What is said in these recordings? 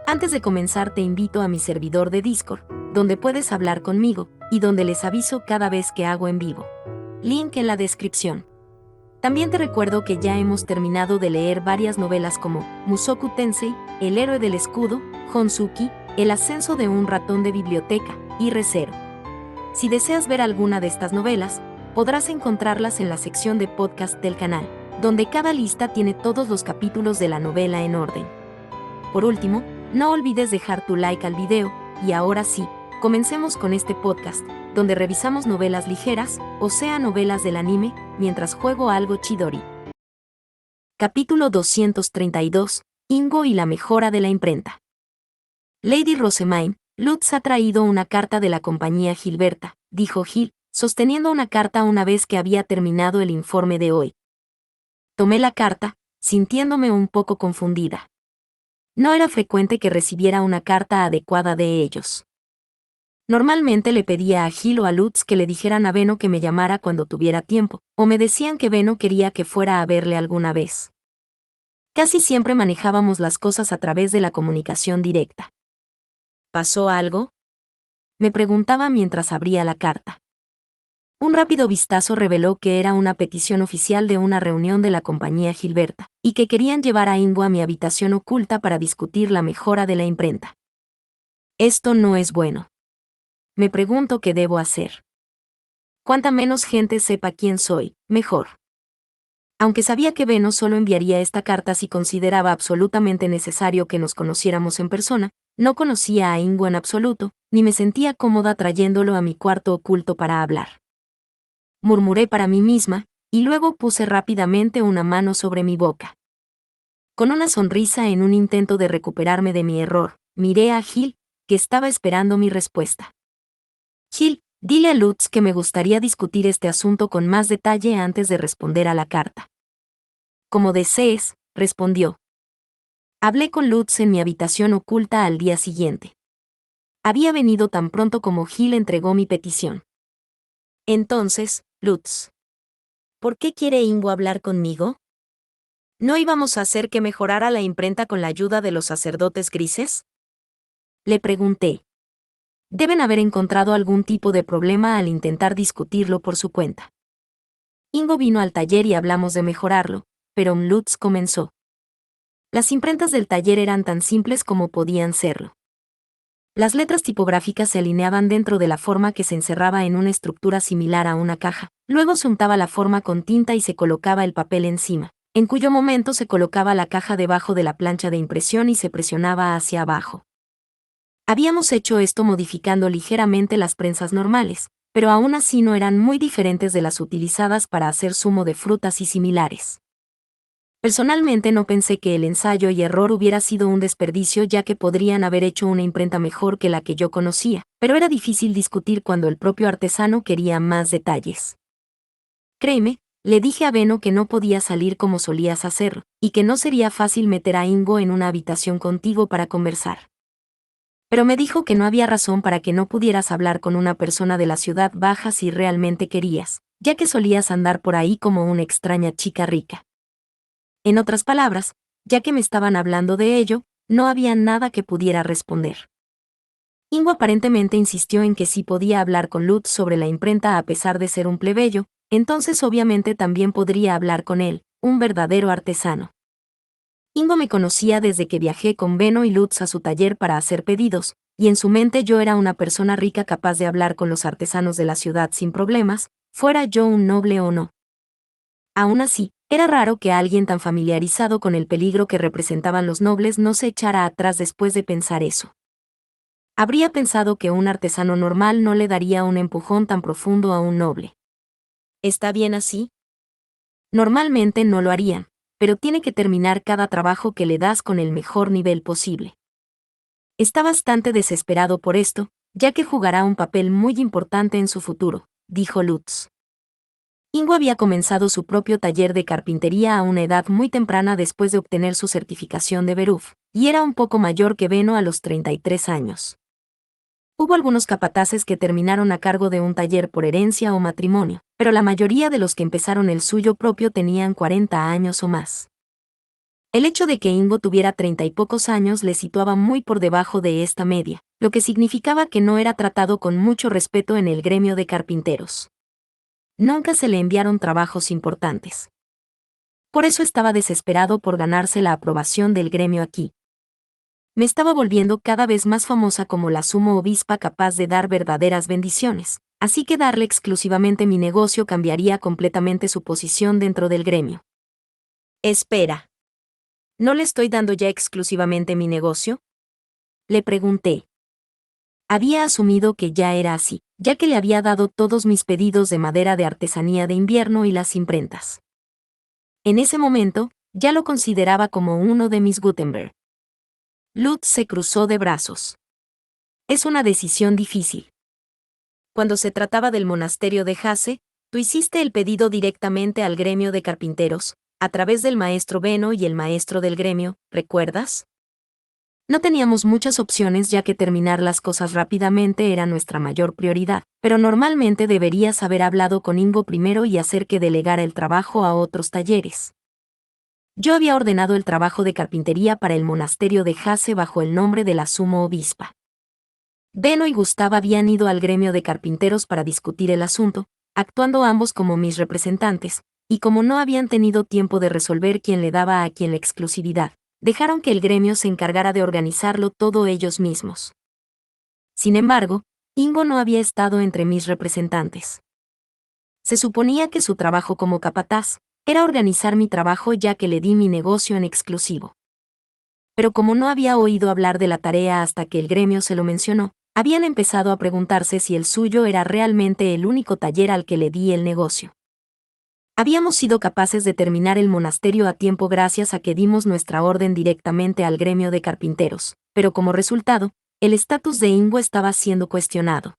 Antes de comenzar te invito a mi servidor de Discord, donde puedes hablar conmigo, y donde les aviso cada vez que hago en vivo. Link en la descripción. También te recuerdo que ya hemos terminado de leer varias novelas como Mushoku Tensei, El héroe del escudo, Honsuki, El ascenso de un ratón de biblioteca, y Re:Zero. Si deseas ver alguna de estas novelas, podrás encontrarlas en la sección de podcast del canal, donde cada lista tiene todos los capítulos de la novela en orden. Por último, no olvides dejar tu like al video, y ahora sí, comencemos con este podcast, donde revisamos novelas ligeras, o sea novelas del anime, mientras juego algo Chidori. Capítulo 232, Ingo y la mejora de la imprenta. Lady Rosamine, Lutz ha traído una carta de la compañía Gilberta, dijo Gil, sosteniendo una carta una vez que había terminado el informe de hoy. Tomé la carta, sintiéndome un poco confundida. No era frecuente que recibiera una carta adecuada de ellos. Normalmente le pedía a Gil o a Lutz que le dijeran a Beno que me llamara cuando tuviera tiempo, o me decían que Beno quería que fuera a verle alguna vez. Casi siempre manejábamos las cosas a través de la comunicación directa. ¿Pasó algo?, me preguntaba mientras abría la carta. Un rápido vistazo reveló que era una petición oficial de una reunión de la compañía Gilberta, y que querían llevar a Ingo a mi habitación oculta para discutir la mejora de la imprenta. Esto no es bueno. Me pregunto qué debo hacer. Cuanta menos gente sepa quién soy, mejor. Aunque sabía que Beno solo enviaría esta carta si consideraba absolutamente necesario que nos conociéramos en persona, no conocía a Ingo en absoluto, ni me sentía cómoda trayéndolo a mi cuarto oculto para hablar. Murmuré para mí misma, y luego puse rápidamente una mano sobre mi boca. Con una sonrisa en un intento de recuperarme de mi error, miré a Gil, que estaba esperando mi respuesta. Gil, dile a Lutz que me gustaría discutir este asunto con más detalle antes de responder a la carta. Como desees, respondió. Hablé con Lutz en mi habitación oculta al día siguiente. Había venido tan pronto como Gil entregó mi petición. Entonces, Lutz, ¿por qué quiere Ingo hablar conmigo? ¿No íbamos a hacer que mejorara la imprenta con la ayuda de los sacerdotes grises?, le pregunté. Deben haber encontrado algún tipo de problema al intentar discutirlo por su cuenta. Ingo vino al taller y hablamos de mejorarlo, pero Lutz comenzó. Las imprentas del taller eran tan simples como podían serlo. Las letras tipográficas se alineaban dentro de la forma que se encerraba en una estructura similar a una caja, luego se untaba la forma con tinta y se colocaba el papel encima, en cuyo momento se colocaba la caja debajo de la plancha de impresión y se presionaba hacia abajo. Habíamos hecho esto modificando ligeramente las prensas normales, pero aún así no eran muy diferentes de las utilizadas para hacer zumo de frutas y similares. Personalmente no pensé que el ensayo y error hubiera sido un desperdicio, ya que podrían haber hecho una imprenta mejor que la que yo conocía, pero era difícil discutir cuando el propio artesano quería más detalles. Créeme, le dije a Beno que no podía salir como solías hacerlo, y que no sería fácil meter a Ingo en una habitación contigo para conversar. Pero me dijo que no había razón para que no pudieras hablar con una persona de la ciudad baja si realmente querías, ya que solías andar por ahí como una extraña chica rica. En otras palabras, ya que me estaban hablando de ello, no había nada que pudiera responder. Ingo aparentemente insistió en que sí podía hablar con Lutz sobre la imprenta a pesar de ser un plebeyo, entonces obviamente también podría hablar con él, un verdadero artesano. Ingo me conocía desde que viajé con Beno y Lutz a su taller para hacer pedidos, y en su mente yo era una persona rica capaz de hablar con los artesanos de la ciudad sin problemas, fuera yo un noble o no. Aún así, era raro que alguien tan familiarizado con el peligro que representaban los nobles no se echara atrás después de pensar eso. Habría pensado que un artesano normal no le daría un empujón tan profundo a un noble. ¿Está bien así? Normalmente no lo harían, pero tiene que terminar cada trabajo que le das con el mejor nivel posible. Está bastante desesperado por esto, ya que jugará un papel muy importante en su futuro, dijo Lutz. Ingo había comenzado su propio taller de carpintería a una edad muy temprana después de obtener su certificación de Beruf, y era un poco mayor que Beno a los 33 años. Hubo algunos capataces que terminaron a cargo de un taller por herencia o matrimonio, pero la mayoría de los que empezaron el suyo propio tenían 40 años o más. El hecho de que Ingo tuviera 30 y pocos años le situaba muy por debajo de esta media, lo que significaba que no era tratado con mucho respeto en el gremio de carpinteros. Nunca se le enviaron trabajos importantes. Por eso estaba desesperado por ganarse la aprobación del gremio aquí. Me estaba volviendo cada vez más famosa como la sumo obispa capaz de dar verdaderas bendiciones, así que darle exclusivamente mi negocio cambiaría completamente su posición dentro del gremio. Espera. ¿No le estoy dando ya exclusivamente mi negocio? Le pregunté. Había asumido que ya era así, ya que le había dado todos mis pedidos de madera de artesanía de invierno y las imprentas. En ese momento, ya lo consideraba como uno de mis Gutenberg. Lutz se cruzó de brazos. Es una decisión difícil. Cuando se trataba del monasterio de Hase, tú hiciste el pedido directamente al gremio de carpinteros, a través del maestro Beno y el maestro del gremio, ¿recuerdas? No teníamos muchas opciones ya que terminar las cosas rápidamente era nuestra mayor prioridad, pero normalmente deberías haber hablado con Ingo primero y hacer que delegara el trabajo a otros talleres. Yo había ordenado el trabajo de carpintería para el monasterio de Hase bajo el nombre de la sumo obispa. Beno y Gustav habían ido al gremio de carpinteros para discutir el asunto, actuando ambos como mis representantes, y como no habían tenido tiempo de resolver quién le daba a quién la exclusividad, dejaron que el gremio se encargara de organizarlo todo ellos mismos. Sin embargo, Ingo no había estado entre mis representantes. Se suponía que su trabajo como capataz era organizar mi trabajo ya que le di mi negocio en exclusivo. Pero como no había oído hablar de la tarea hasta que el gremio se lo mencionó, habían empezado a preguntarse si el suyo era realmente el único taller al que le di el negocio. Habíamos sido capaces de terminar el monasterio a tiempo gracias a que dimos nuestra orden directamente al gremio de carpinteros, pero como resultado, el estatus de Ingo estaba siendo cuestionado.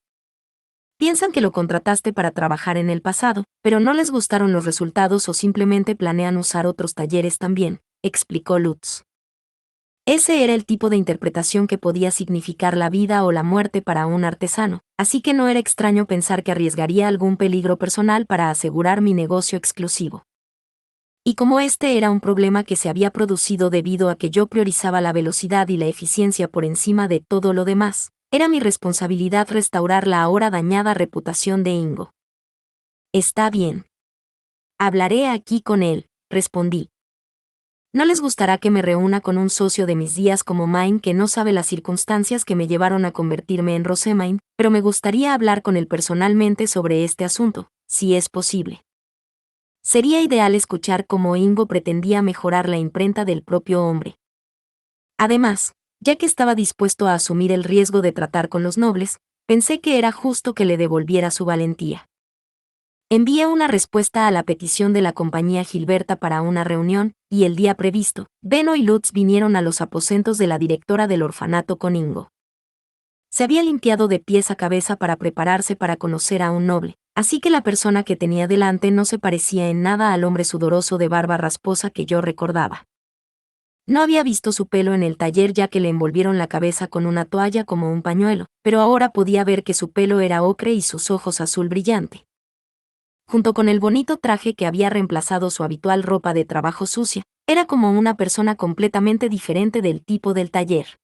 Piensan que lo contrataste para trabajar en el pasado, pero no les gustaron los resultados o simplemente planean usar otros talleres también, explicó Lutz. Ese era el tipo de interpretación que podía significar la vida o la muerte para un artesano, así que no era extraño pensar que arriesgaría algún peligro personal para asegurar mi negocio exclusivo. Y como este era un problema que se había producido debido a que yo priorizaba la velocidad y la eficiencia por encima de todo lo demás, era mi responsabilidad restaurar la ahora dañada reputación de Ingo. Está bien. Hablaré aquí con él, respondí. No les gustará que me reúna con un socio de mis días como Mine que no sabe las circunstancias que me llevaron a convertirme en Rosemine, pero me gustaría hablar con él personalmente sobre este asunto, si es posible. Sería ideal escuchar cómo Ingo pretendía mejorar la imprenta del propio hombre. Además, ya que estaba dispuesto a asumir el riesgo de tratar con los nobles, pensé que era justo que le devolviera su valentía. Envié una respuesta a la petición de la compañía Gilberta para una reunión, y el día previsto, Beno y Lutz vinieron a los aposentos de la directora del orfanato con Ingo. Se había limpiado de pies a cabeza para prepararse para conocer a un noble, así que la persona que tenía delante no se parecía en nada al hombre sudoroso de barba rasposa que yo recordaba. No había visto su pelo en el taller ya que le envolvieron la cabeza con una toalla como un pañuelo, pero ahora podía ver que su pelo era ocre y sus ojos azul brillante. Junto con el bonito traje que había reemplazado su habitual ropa de trabajo sucia, era como una persona completamente diferente del tipo del taller.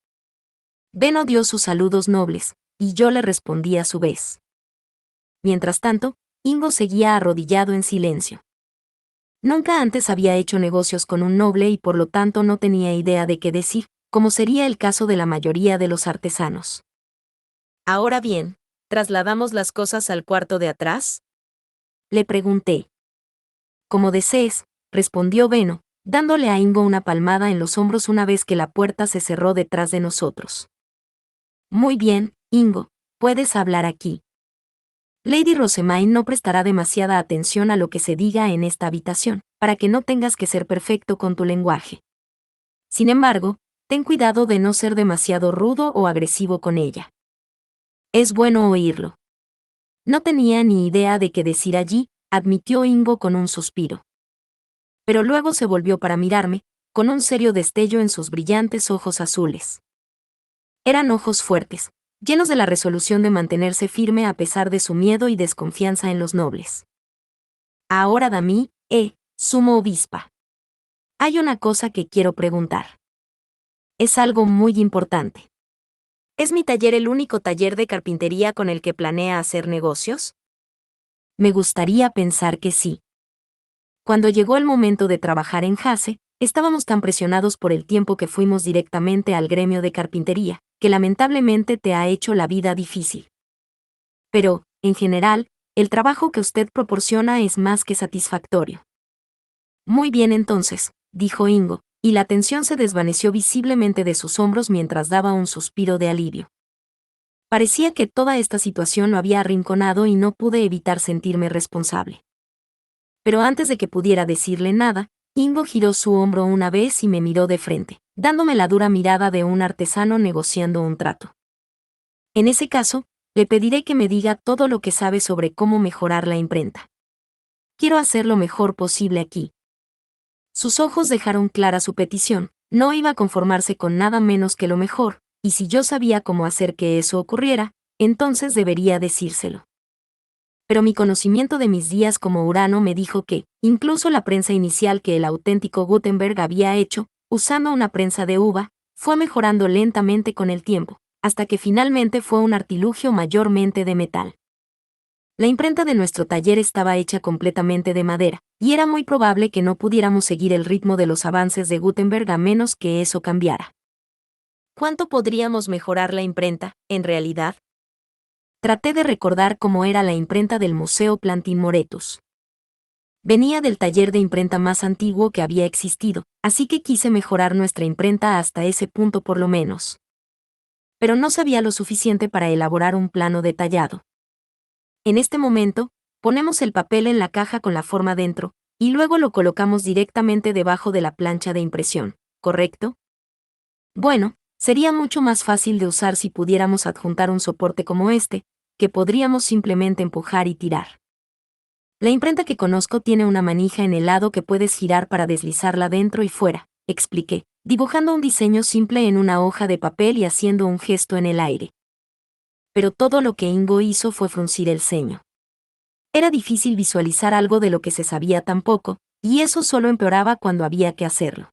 Beno dio sus saludos nobles, y yo le respondí a su vez. Mientras tanto, Ingo seguía arrodillado en silencio. Nunca antes había hecho negocios con un noble y por lo tanto no tenía idea de qué decir, como sería el caso de la mayoría de los artesanos. Ahora bien, ¿trasladamos las cosas al cuarto de atrás? Le pregunté. Como desees, respondió Beno, dándole a Ingo una palmada en los hombros una vez que la puerta se cerró detrás de nosotros. Muy bien, Ingo, puedes hablar aquí. Lady Rosemine no prestará demasiada atención a lo que se diga en esta habitación, para que no tengas que ser perfecto con tu lenguaje. Sin embargo, ten cuidado de no ser demasiado rudo o agresivo con ella. Es bueno oírlo. No tenía ni idea de qué decir allí, admitió Ingo con un suspiro. Pero luego se volvió para mirarme, con un serio destello en sus brillantes ojos azules. Eran ojos fuertes, llenos de la resolución de mantenerse firme a pesar de su miedo y desconfianza en los nobles. Ahora Dami, sumo obispa. Hay una cosa que quiero preguntar. Es algo muy importante. ¿Es mi taller el único taller de carpintería con el que planea hacer negocios? Me gustaría pensar que sí. Cuando llegó el momento de trabajar en Hase, estábamos tan presionados por el tiempo que fuimos directamente al gremio de carpintería, que lamentablemente te ha hecho la vida difícil. Pero, en general, el trabajo que usted proporciona es más que satisfactorio. Muy bien entonces, dijo Ingo, y la tensión se desvaneció visiblemente de sus hombros mientras daba un suspiro de alivio. Parecía que toda esta situación lo había arrinconado y no pude evitar sentirme responsable. Pero antes de que pudiera decirle nada, Ingo giró su hombro una vez y me miró de frente, dándome la dura mirada de un artesano negociando un trato. En ese caso, le pediré que me diga todo lo que sabe sobre cómo mejorar la imprenta. Quiero hacer lo mejor posible aquí. Sus ojos dejaron clara su petición, no iba a conformarse con nada menos que lo mejor, y si yo sabía cómo hacer que eso ocurriera, entonces debería decírselo. Pero mi conocimiento de mis días como Urano me dijo que, incluso la prensa inicial que el auténtico Gutenberg había hecho, usando una prensa de uva, fue mejorando lentamente con el tiempo, hasta que finalmente fue un artilugio mayormente de metal. La imprenta de nuestro taller estaba hecha completamente de madera, y era muy probable que no pudiéramos seguir el ritmo de los avances de Gutenberg a menos que eso cambiara. ¿Cuánto podríamos mejorar la imprenta, en realidad? Traté de recordar cómo era la imprenta del Museo Plantin Moretus. Venía del taller de imprenta más antiguo que había existido, así que quise mejorar nuestra imprenta hasta ese punto por lo menos. Pero no sabía lo suficiente para elaborar un plano detallado. En este momento, ponemos el papel en la caja con la forma dentro, y luego lo colocamos directamente debajo de la plancha de impresión, ¿correcto? Bueno, sería mucho más fácil de usar si pudiéramos adjuntar un soporte como este, que podríamos simplemente empujar y tirar. La imprenta que conozco tiene una manija en el lado que puedes girar para deslizarla dentro y fuera, expliqué, dibujando un diseño simple en una hoja de papel y haciendo un gesto en el aire. Pero todo lo que Ingo hizo fue fruncir el ceño. Era difícil visualizar algo de lo que se sabía tan poco, y eso solo empeoraba cuando había que hacerlo.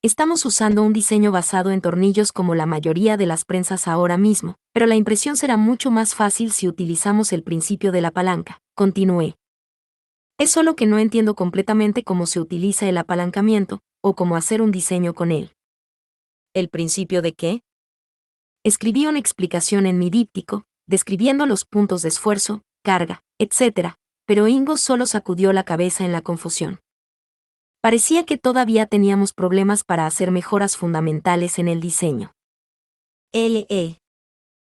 Estamos usando un diseño basado en tornillos como la mayoría de las prensas ahora mismo, pero la impresión será mucho más fácil si utilizamos el principio de la palanca, continué. Es solo que no entiendo completamente cómo se utiliza el apalancamiento, o cómo hacer un diseño con él. ¿El principio de qué? Escribí una explicación en mi díptico, describiendo los puntos de esfuerzo, carga, etc., pero Ingo solo sacudió la cabeza en la confusión. Parecía que todavía teníamos problemas para hacer mejoras fundamentales en el diseño.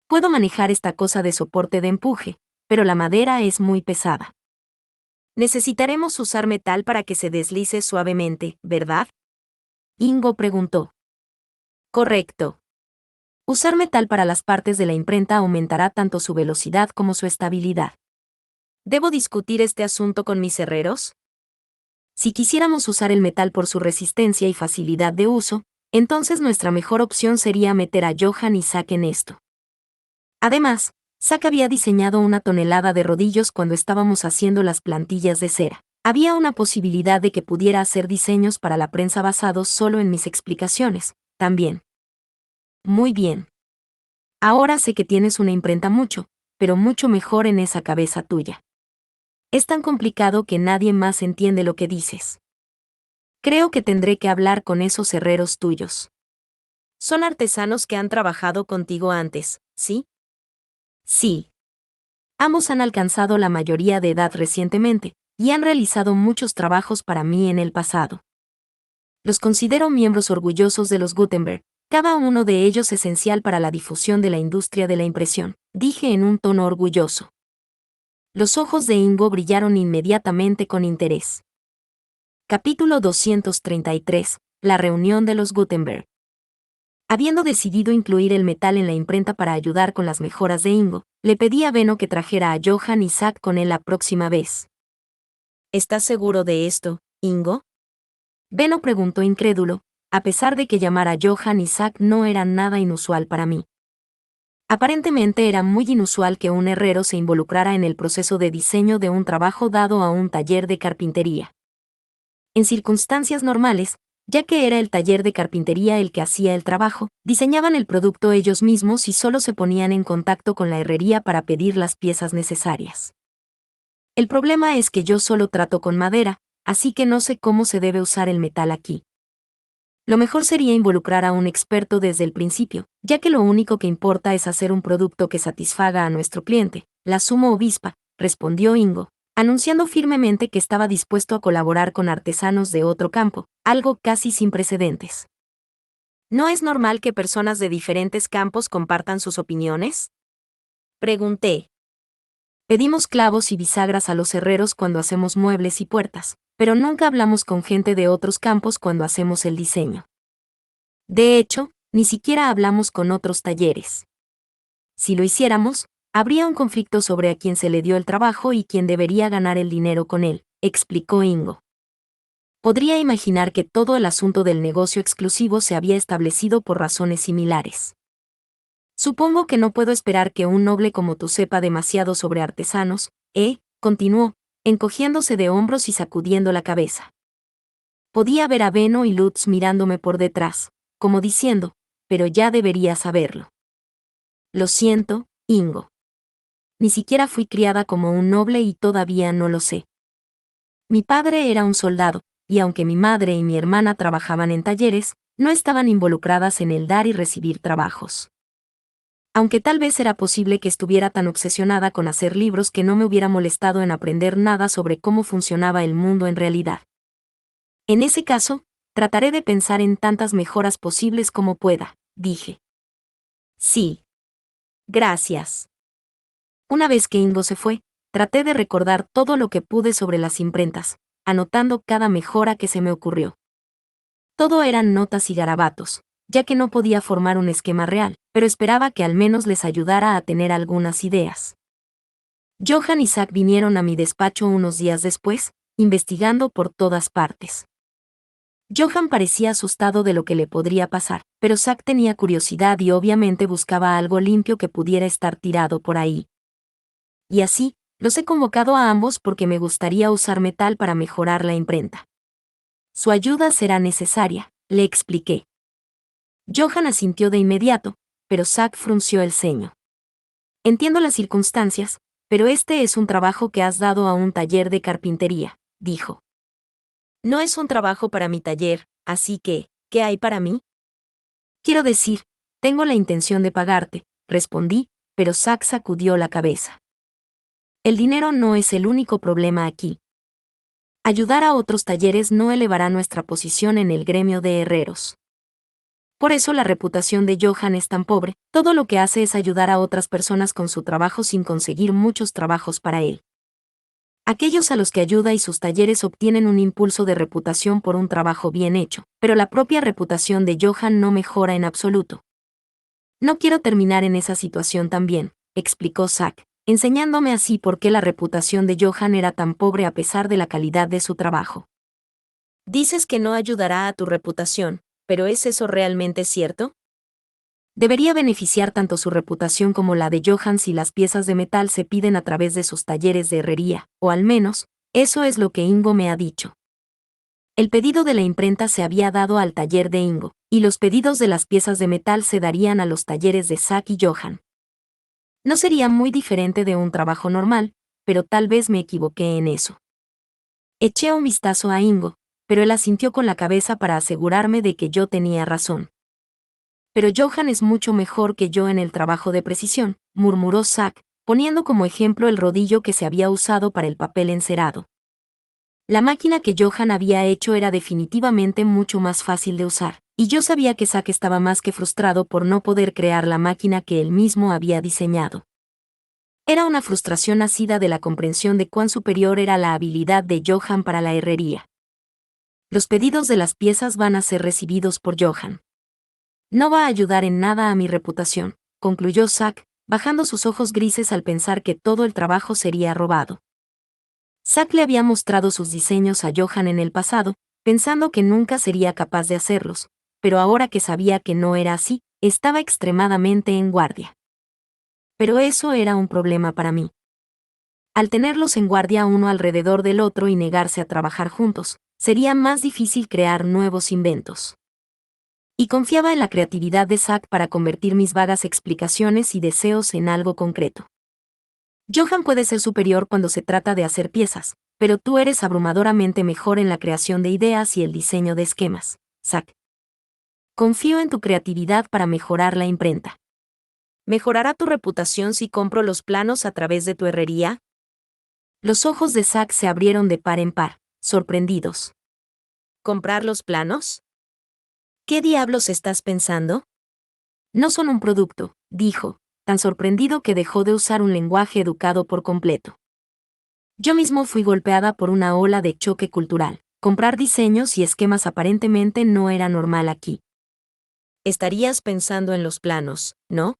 Puedo manejar esta cosa de soporte de empuje, pero la madera es muy pesada. Necesitaremos usar metal para que se deslice suavemente, ¿verdad? Ingo preguntó. Correcto. Usar metal para las partes de la imprenta aumentará tanto su velocidad como su estabilidad. ¿Debo discutir este asunto con mis herreros? Si quisiéramos usar el metal por su resistencia y facilidad de uso, entonces nuestra mejor opción sería meter a Johann y Zack en esto. Además, Zack había diseñado una tonelada de rodillos cuando estábamos haciendo las plantillas de cera. Había una posibilidad de que pudiera hacer diseños para la prensa basados solo en mis explicaciones, también. Muy bien. Ahora sé que tienes una imprenta pero mucho mejor en esa cabeza tuya. Es tan complicado que nadie más entiende lo que dices. Creo que tendré que hablar con esos herreros tuyos. Son artesanos que han trabajado contigo antes, ¿sí? Sí. Ambos han alcanzado la mayoría de edad recientemente, y han realizado muchos trabajos para mí en el pasado. Los considero miembros orgullosos de los Gutenberg, cada uno de ellos esencial para la difusión de la industria de la impresión, dije en un tono orgulloso. Los ojos de Ingo brillaron inmediatamente con interés. Capítulo 233. La reunión de los Gutenberg. Habiendo decidido incluir el metal en la imprenta para ayudar con las mejoras de Ingo, le pedí a Benno que trajera a Johann y Zack con él la próxima vez. ¿Estás seguro de esto, Ingo? Benno preguntó incrédulo, a pesar de que llamar a Johann y Zack no era nada inusual para mí. Aparentemente era muy inusual que un herrero se involucrara en el proceso de diseño de un trabajo dado a un taller de carpintería. En circunstancias normales, ya que era el taller de carpintería el que hacía el trabajo, diseñaban el producto ellos mismos y solo se ponían en contacto con la herrería para pedir las piezas necesarias. El problema es que yo solo trato con madera, así que no sé cómo se debe usar el metal aquí. Lo mejor sería involucrar a un experto desde el principio, ya que lo único que importa es hacer un producto que satisfaga a nuestro cliente, la sumo obispa, respondió Ingo, anunciando firmemente que estaba dispuesto a colaborar con artesanos de otro campo, algo casi sin precedentes. ¿No es normal que personas de diferentes campos compartan sus opiniones? Pregunté. Pedimos clavos y bisagras a los herreros cuando hacemos muebles y puertas, pero nunca hablamos con gente de otros campos cuando hacemos el diseño. De hecho, ni siquiera hablamos con otros talleres. Si lo hiciéramos, habría un conflicto sobre a quién se le dio el trabajo y quién debería ganar el dinero con él, explicó Ingo. Podría imaginar que todo el asunto del negocio exclusivo se había establecido por razones similares. Supongo que no puedo esperar que un noble como tú sepa demasiado sobre artesanos, continuó, encogiéndose de hombros y sacudiendo la cabeza. Podía ver a Benno y Lutz mirándome por detrás, como diciendo, pero ya debería saberlo. Lo siento, Ingo. Ni siquiera fui criada como un noble y todavía no lo sé. Mi padre era un soldado, y aunque mi madre y mi hermana trabajaban en talleres, no estaban involucradas en el dar y recibir trabajos. Aunque tal vez era posible que estuviera tan obsesionada con hacer libros que no me hubiera molestado en aprender nada sobre cómo funcionaba el mundo en realidad. En ese caso, trataré de pensar en tantas mejoras posibles como pueda, dije. Sí. Gracias. Una vez que Ingo se fue, traté de recordar todo lo que pude sobre las imprentas, anotando cada mejora que se me ocurrió. Todo eran notas y garabatos, ya que no podía formar un esquema real, pero esperaba que al menos les ayudara a tener algunas ideas. Johann y Zack vinieron a mi despacho unos días después, investigando por todas partes. Johann parecía asustado de lo que le podría pasar, pero Zack tenía curiosidad y obviamente buscaba algo limpio que pudiera estar tirado por ahí. Y así, los he convocado a ambos porque me gustaría usar metal para mejorar la imprenta. Su ayuda será necesaria, le expliqué. Johann asintió de inmediato, pero Zack frunció el ceño. Entiendo las circunstancias, pero este es un trabajo que has dado a un taller de carpintería, dijo. No es un trabajo para mi taller, así que, ¿qué hay para mí? Quiero decir, tengo la intención de pagarte, respondí, pero Zack sacudió la cabeza. El dinero no es el único problema aquí. Ayudar a otros talleres no elevará nuestra posición en el gremio de herreros. Por eso la reputación de Johann es tan pobre, todo lo que hace es ayudar a otras personas con su trabajo sin conseguir muchos trabajos para él. Aquellos a los que ayuda y sus talleres obtienen un impulso de reputación por un trabajo bien hecho, pero la propia reputación de Johann no mejora en absoluto. No quiero terminar en esa situación también, explicó Zack, enseñándome así por qué la reputación de Johann era tan pobre a pesar de la calidad de su trabajo. Dices que no ayudará a tu reputación, pero ¿es eso realmente cierto? Debería beneficiar tanto su reputación como la de Johann si las piezas de metal se piden a través de sus talleres de herrería, o al menos, eso es lo que Ingo me ha dicho. El pedido de la imprenta se había dado al taller de Ingo, y los pedidos de las piezas de metal se darían a los talleres de Zack y Johann. No sería muy diferente de un trabajo normal, pero tal vez me equivoqué en eso. Eché un vistazo a Ingo, pero él asintió con la cabeza para asegurarme de que yo tenía razón. Pero Johann es mucho mejor que yo en el trabajo de precisión, murmuró Zack, poniendo como ejemplo el rodillo que se había usado para el papel encerado. La máquina que Johann había hecho era definitivamente mucho más fácil de usar, y yo sabía que Zack estaba más que frustrado por no poder crear la máquina que él mismo había diseñado. Era una frustración nacida de la comprensión de cuán superior era la habilidad de Johann para la herrería. Los pedidos de las piezas van a ser recibidos por Johann. No va a ayudar en nada a mi reputación, concluyó Zack, bajando sus ojos grises al pensar que todo el trabajo sería robado. Zack le había mostrado sus diseños a Johann en el pasado, pensando que nunca sería capaz de hacerlos, pero ahora que sabía que no era así, estaba extremadamente en guardia. Pero eso era un problema para mí. Al tenerlos en guardia uno alrededor del otro y negarse a trabajar juntos, sería más difícil crear nuevos inventos. Y confiaba en la creatividad de Zack para convertir mis vagas explicaciones y deseos en algo concreto. Johan puede ser superior cuando se trata de hacer piezas, pero tú eres abrumadoramente mejor en la creación de ideas y el diseño de esquemas, Zack. Confío en tu creatividad para mejorar la imprenta. ¿Mejorará tu reputación si compro los planos a través de tu herrería? Los ojos de Zack se abrieron de par en par, sorprendidos. ¿Comprar los planos? ¿Qué diablos estás pensando? No son un producto, dijo, tan sorprendido que dejó de usar un lenguaje educado por completo. Yo mismo fui golpeada por una ola de choque cultural. Comprar diseños y esquemas aparentemente no era normal aquí. Estarías pensando en los planos, ¿no?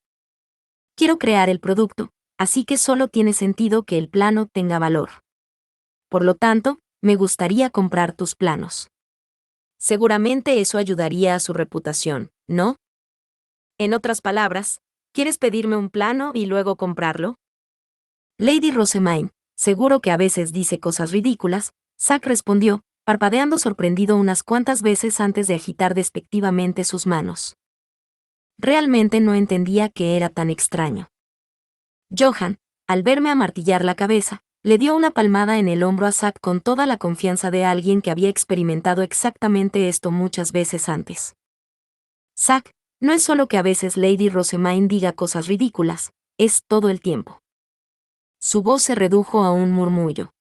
Quiero crear el producto, así que solo tiene sentido que el plano tenga valor. Por lo tanto, me gustaría comprar tus planos. Seguramente eso ayudaría a su reputación, ¿no? En otras palabras, ¿quieres pedirme un plano y luego comprarlo? Lady Rosamine, seguro que a veces dice cosas ridículas, Zack respondió, parpadeando sorprendido unas cuantas veces antes de agitar despectivamente sus manos. Realmente no entendía qué era tan extraño. Johan, al verme amartillar la cabeza, le dio una palmada en el hombro a Zack con toda la confianza de alguien que había experimentado exactamente esto muchas veces antes. Zack, no es solo que a veces Lady Rosamine diga cosas ridículas, es todo el tiempo. Su voz se redujo a un murmullo.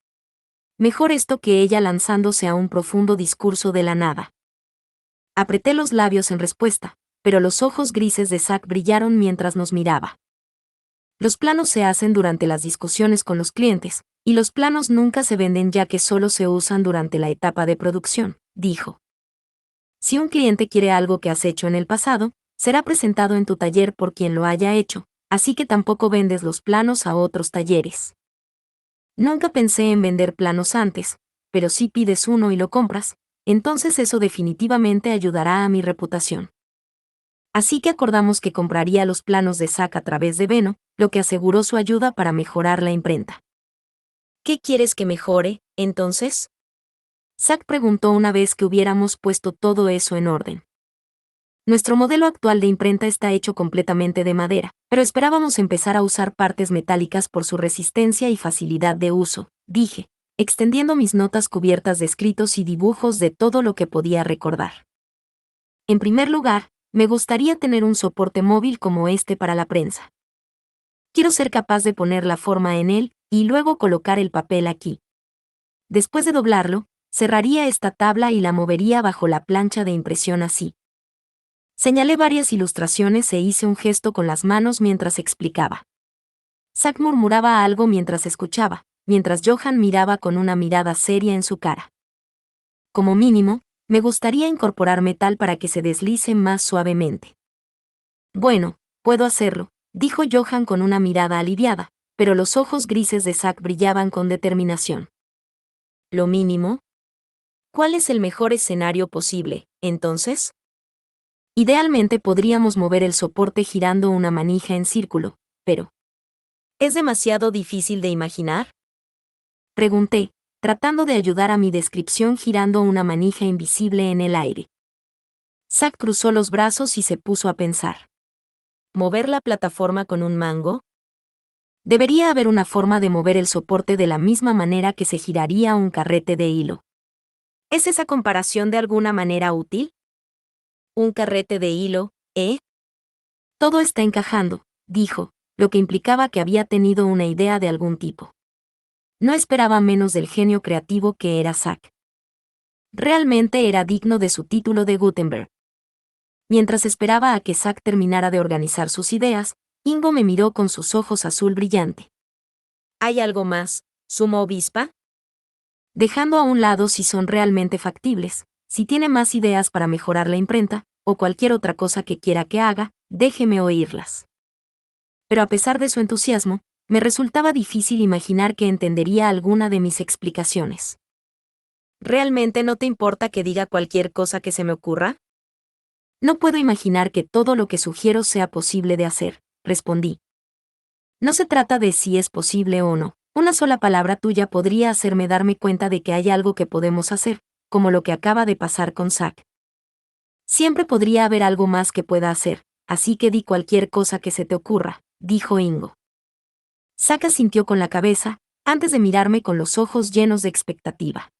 Mejor esto que ella lanzándose a un profundo discurso de la nada. Apreté los labios en respuesta, pero los ojos grises de Zack brillaron mientras nos miraba. Los planos se hacen durante las discusiones con los clientes, y los planos nunca se venden ya que solo se usan durante la etapa de producción, dijo. Si un cliente quiere algo que has hecho en el pasado, será presentado en tu taller por quien lo haya hecho, así que tampoco vendes los planos a otros talleres. Nunca pensé en vender planos antes, pero si pides uno y lo compras, entonces eso definitivamente ayudará a mi reputación. Así que acordamos que compraría los planos de Zack a través de Veno, lo que aseguró su ayuda para mejorar la imprenta. ¿Qué quieres que mejore, entonces? Zack preguntó una vez que hubiéramos puesto todo eso en orden. Nuestro modelo actual de imprenta está hecho completamente de madera, pero esperábamos empezar a usar partes metálicas por su resistencia y facilidad de uso, dije, extendiendo mis notas cubiertas de escritos y dibujos de todo lo que podía recordar. En primer lugar, me gustaría tener un soporte móvil como este para la prensa. Quiero ser capaz de poner la forma en él y luego colocar el papel aquí. Después de doblarlo, cerraría esta tabla y la movería bajo la plancha de impresión así. Señalé varias ilustraciones e hice un gesto con las manos mientras explicaba. Zack murmuraba algo mientras escuchaba, mientras Johan miraba con una mirada seria en su cara. Como mínimo, me gustaría incorporar metal para que se deslice más suavemente. Bueno, puedo hacerlo, dijo Johan con una mirada aliviada, pero los ojos grises de Zack brillaban con determinación. ¿Lo mínimo? ¿Cuál es el mejor escenario posible, entonces? Idealmente podríamos mover el soporte girando una manija en círculo, pero ¿es demasiado difícil de imaginar? Pregunté, tratando de ayudar a mi descripción girando una manija invisible en el aire. Zack cruzó los brazos y se puso a pensar. ¿Mover la plataforma con un mango? Debería haber una forma de mover el soporte de la misma manera que se giraría un carrete de hilo. ¿Es esa comparación de alguna manera útil? Un carrete de hilo, ¿eh? Todo está encajando, dijo, lo que implicaba que había tenido una idea de algún tipo. No esperaba menos del genio creativo que era Zack. Realmente era digno de su título de Gutenberg. Mientras esperaba a que Zack terminara de organizar sus ideas, Ingo me miró con sus ojos azul brillante. ¿Hay algo más, sumo obispa? Dejando a un lado si son realmente factibles, si tiene más ideas para mejorar la imprenta, o cualquier otra cosa que quiera que haga, déjeme oírlas. Pero a pesar de su entusiasmo, me resultaba difícil imaginar que entendería alguna de mis explicaciones. ¿Realmente no te importa que diga cualquier cosa que se me ocurra? No puedo imaginar que todo lo que sugiero sea posible de hacer, respondí. No se trata de si es posible o no. Una sola palabra tuya podría hacerme darme cuenta de que hay algo que podemos hacer, como lo que acaba de pasar con Zack. Siempre podría haber algo más que pueda hacer, así que di cualquier cosa que se te ocurra, dijo Ingo. Zack asintió con la cabeza, antes de mirarme con los ojos llenos de expectativa.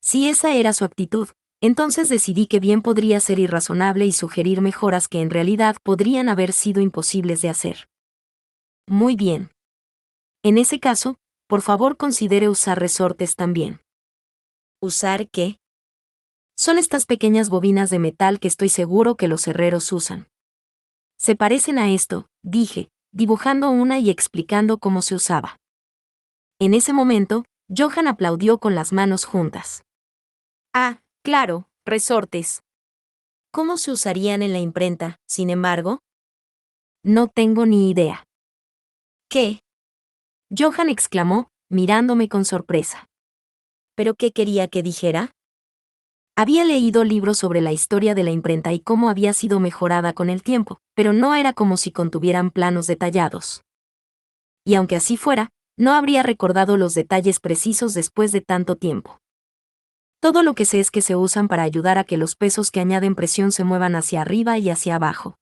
Si esa era su actitud, entonces decidí que bien podría ser irrazonable y sugerir mejoras que en realidad podrían haber sido imposibles de hacer. Muy bien. En ese caso, por favor considere usar resortes también. ¿Usar qué? Son estas pequeñas bobinas de metal que estoy seguro que los herreros usan. Se parecen a esto, dije, dibujando una y explicando cómo se usaba. En ese momento, Johan aplaudió con las manos juntas. Ah, claro, resortes. ¿Cómo se usarían en la imprenta, sin embargo? No tengo ni idea. ¿Qué? Johan exclamó, mirándome con sorpresa. ¿Pero qué quería que dijera? Había leído libros sobre la historia de la imprenta y cómo había sido mejorada con el tiempo, pero no era como si contuvieran planos detallados. Y aunque así fuera, no habría recordado los detalles precisos después de tanto tiempo. Todo lo que sé es que se usan para ayudar a que los pesos que añaden presión se muevan hacia arriba y hacia abajo.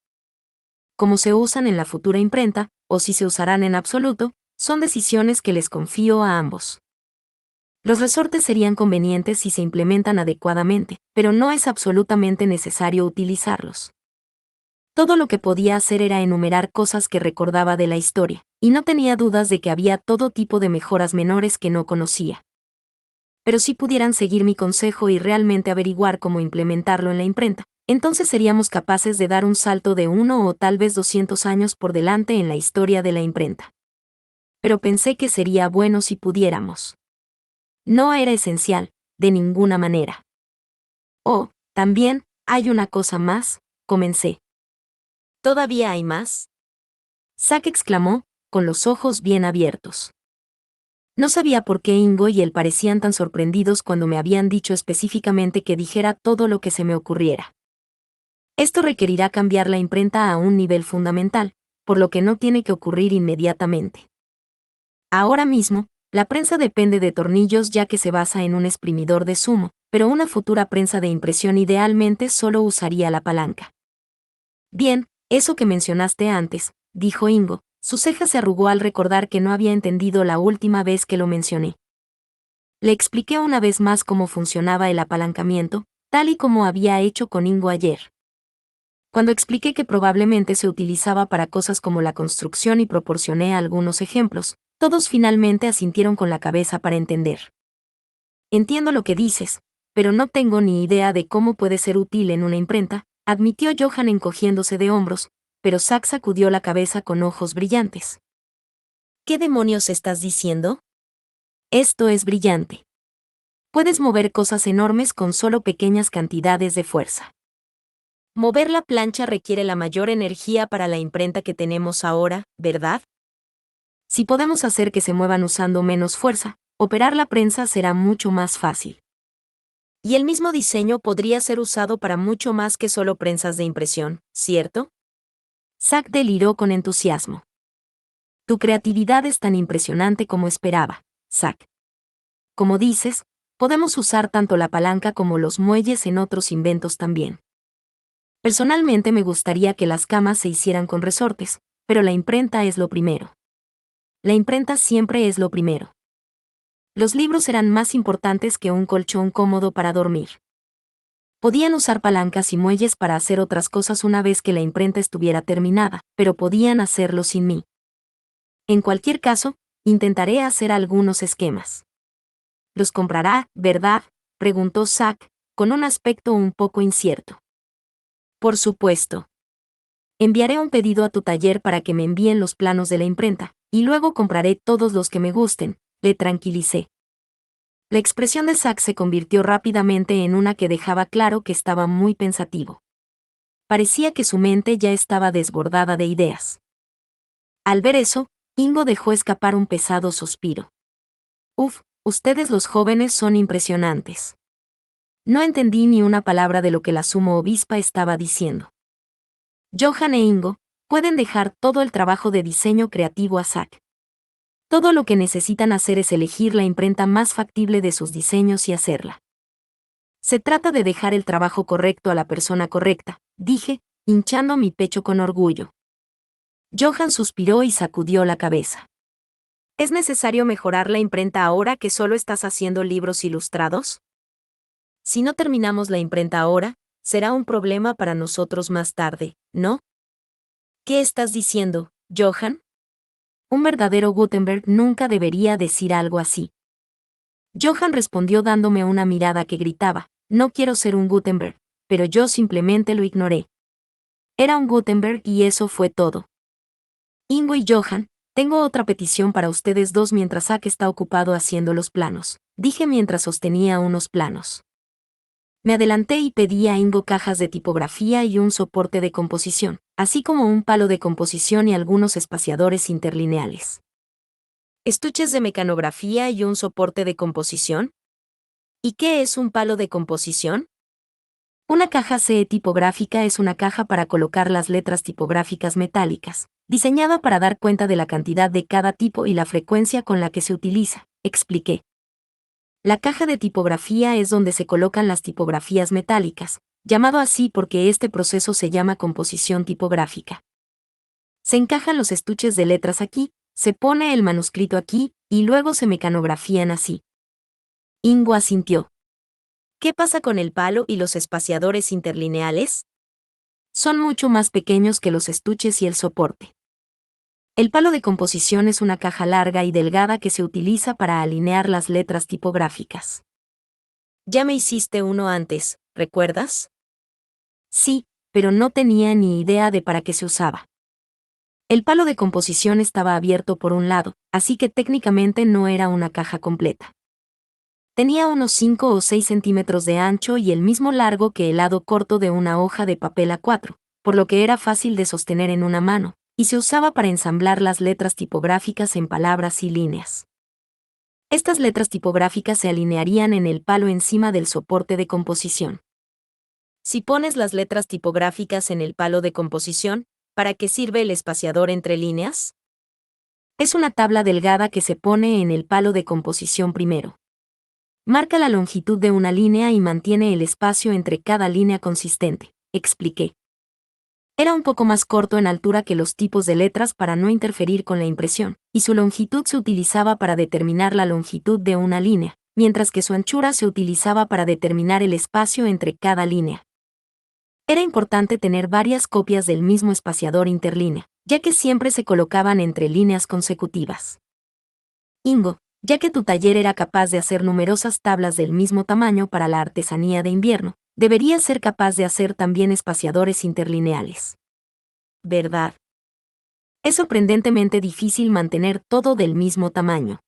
Cómo se usan en la futura imprenta, o si se usarán en absoluto, son decisiones que les confío a ambos. Los resortes serían convenientes si se implementan adecuadamente, pero no es absolutamente necesario utilizarlos. Todo lo que podía hacer era enumerar cosas que recordaba de la historia, y no tenía dudas de que había todo tipo de mejoras menores que no conocía. Pero si pudieran seguir mi consejo y realmente averiguar cómo implementarlo en la imprenta, entonces seríamos capaces de dar un salto de 1 o tal vez 200 años por delante en la historia de la imprenta. Pero pensé que sería bueno si pudiéramos. No era esencial, de ninguna manera. Oh, también, hay una cosa más, comencé. ¿Todavía hay más? Zack exclamó, con los ojos bien abiertos. No sabía por qué Ingo y él parecían tan sorprendidos cuando me habían dicho específicamente que dijera todo lo que se me ocurriera. Esto requerirá cambiar la imprenta a un nivel fundamental, por lo que no tiene que ocurrir inmediatamente. Ahora mismo, la prensa depende de tornillos ya que se basa en un exprimidor de zumo, pero una futura prensa de impresión idealmente solo usaría la palanca. Bien, eso que mencionaste antes, dijo Ingo, su ceja se arrugó al recordar que no había entendido la última vez que lo mencioné. Le expliqué una vez más cómo funcionaba el apalancamiento, tal y como había hecho con Ingo ayer. Cuando expliqué que probablemente se utilizaba para cosas como la construcción y proporcioné algunos ejemplos, todos finalmente asintieron con la cabeza para entender. Entiendo lo que dices, pero no tengo ni idea de cómo puede ser útil en una imprenta, admitió Johan encogiéndose de hombros, pero Zack sacudió la cabeza con ojos brillantes. ¿Qué demonios estás diciendo? Esto es brillante. Puedes mover cosas enormes con solo pequeñas cantidades de fuerza. Mover la plancha requiere la mayor energía para la imprenta que tenemos ahora, ¿verdad? Si podemos hacer que se muevan usando menos fuerza, operar la prensa será mucho más fácil. Y el mismo diseño podría ser usado para mucho más que solo prensas de impresión, ¿cierto? Zack deliró con entusiasmo. Tu creatividad es tan impresionante como esperaba, Zack. Como dices, podemos usar tanto la palanca como los muelles en otros inventos también. Personalmente me gustaría que las camas se hicieran con resortes, pero la imprenta es lo primero. La imprenta siempre es lo primero. Los libros eran más importantes que un colchón cómodo para dormir. Podían usar palancas y muelles para hacer otras cosas una vez que la imprenta estuviera terminada, pero podían hacerlo sin mí. En cualquier caso, intentaré hacer algunos esquemas. ¿Los comprará, verdad?, preguntó Zack, con un aspecto un poco incierto. Por supuesto. Enviaré un pedido a tu taller para que me envíen los planos de la imprenta, y luego compraré todos los que me gusten, le tranquilicé. La expresión de Zack se convirtió rápidamente en una que dejaba claro que estaba muy pensativo. Parecía que su mente ya estaba desbordada de ideas. Al ver eso, Ingo dejó escapar un pesado suspiro. Uf, ustedes los jóvenes son impresionantes. No entendí ni una palabra de lo que la sumo obispa estaba diciendo. Johan e Ingo pueden dejar todo el trabajo de diseño creativo a Zack. Todo lo que necesitan hacer es elegir la imprenta más factible de sus diseños y hacerla. Se trata de dejar el trabajo correcto a la persona correcta, dije, hinchando mi pecho con orgullo. Johan suspiró y sacudió la cabeza. ¿Es necesario mejorar la imprenta ahora que solo estás haciendo libros ilustrados? Si no terminamos la imprenta ahora, será un problema para nosotros más tarde, ¿no? ¿Qué estás diciendo, Johan? Un verdadero Gutenberg nunca debería decir algo así. Johan respondió dándome una mirada que gritaba, no quiero ser un Gutenberg, pero yo simplemente lo ignoré. Era un Gutenberg y eso fue todo. Ingo y Johan, tengo otra petición para ustedes dos mientras Zack está ocupado haciendo los planos, dije mientras sostenía unos planos. Me adelanté y pedí a Ingo cajas de tipografía y un soporte de composición, así como un palo de composición y algunos espaciadores interlineales. ¿Estuches de mecanografía y un soporte de composición? ¿Y qué es un palo de composición? Una caja CE tipográfica es una caja para colocar las letras tipográficas metálicas, diseñada para dar cuenta de la cantidad de cada tipo y la frecuencia con la que se utiliza, expliqué. La caja de tipografía es donde se colocan las tipografías metálicas, llamado así porque este proceso se llama composición tipográfica. Se encajan los estuches de letras aquí, se pone el manuscrito aquí, y luego se mecanografían así. Ingo asintió. ¿Qué pasa con el palo y los espaciadores interlineales? Son mucho más pequeños que los estuches y el soporte. El palo de composición es una caja larga y delgada que se utiliza para alinear las letras tipográficas. Ya me hiciste uno antes, ¿recuerdas? Sí, pero no tenía ni idea de para qué se usaba. El palo de composición estaba abierto por un lado, así que técnicamente no era una caja completa. Tenía unos 5 o 6 centímetros de ancho y el mismo largo que el lado corto de una hoja de papel A4, por lo que era fácil de sostener en una mano, y se usaba para ensamblar las letras tipográficas en palabras y líneas. Estas letras tipográficas se alinearían en el palo encima del soporte de composición. Si pones las letras tipográficas en el palo de composición, ¿para qué sirve el espaciador entre líneas? Es una tabla delgada que se pone en el palo de composición primero. Marca la longitud de una línea y mantiene el espacio entre cada línea consistente, expliqué. Era un poco más corto en altura que los tipos de letras para no interferir con la impresión, y su longitud se utilizaba para determinar la longitud de una línea, mientras que su anchura se utilizaba para determinar el espacio entre cada línea. Era importante tener varias copias del mismo espaciador interlínea, ya que siempre se colocaban entre líneas consecutivas. Ingo, ya que tu taller era capaz de hacer numerosas tablas del mismo tamaño para la artesanía de invierno, deberías ser capaz de hacer también espaciadores interlineales. ¿Verdad? Es sorprendentemente difícil mantener todo del mismo tamaño.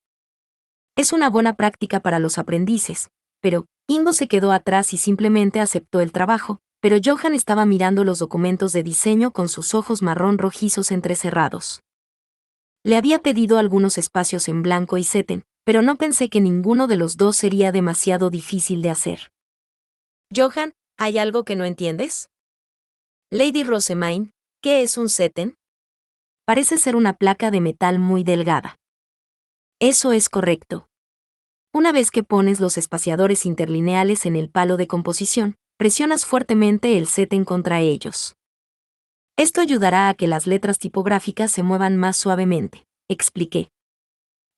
Es una buena práctica para los aprendices, pero Ingo se quedó atrás y simplemente aceptó el trabajo, pero Johan estaba mirando los documentos de diseño con sus ojos marrón rojizos entrecerrados. Le había pedido algunos espacios en blanco y seten, pero no pensé que ninguno de los dos sería demasiado difícil de hacer. Johan, ¿hay algo que no entiendes? Lady Rosemine, ¿qué es un seten? Parece ser una placa de metal muy delgada. Eso es correcto. Una vez que pones los espaciadores interlineales en el palo de composición, presionas fuertemente el seten contra ellos. Esto ayudará a que las letras tipográficas se muevan más suavemente, expliqué.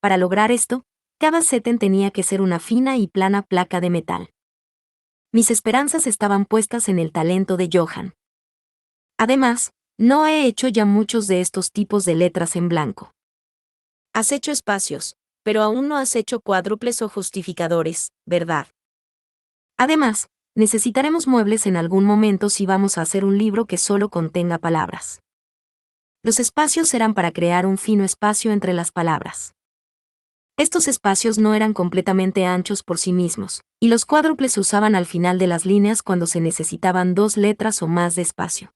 Para lograr esto, cada seten tenía que ser una fina y plana placa de metal. Mis esperanzas estaban puestas en el talento de Johan. Además, no he hecho ya muchos de estos tipos de letras en blanco. Has hecho espacios, pero aún no has hecho cuádruples o justificadores, ¿verdad? Además, necesitaremos muebles en algún momento si vamos a hacer un libro que solo contenga palabras. Los espacios eran para crear un fino espacio entre las palabras. Estos espacios no eran completamente anchos por sí mismos, y los cuádruples se usaban al final de las líneas cuando se necesitaban 2 letras o más de espacio.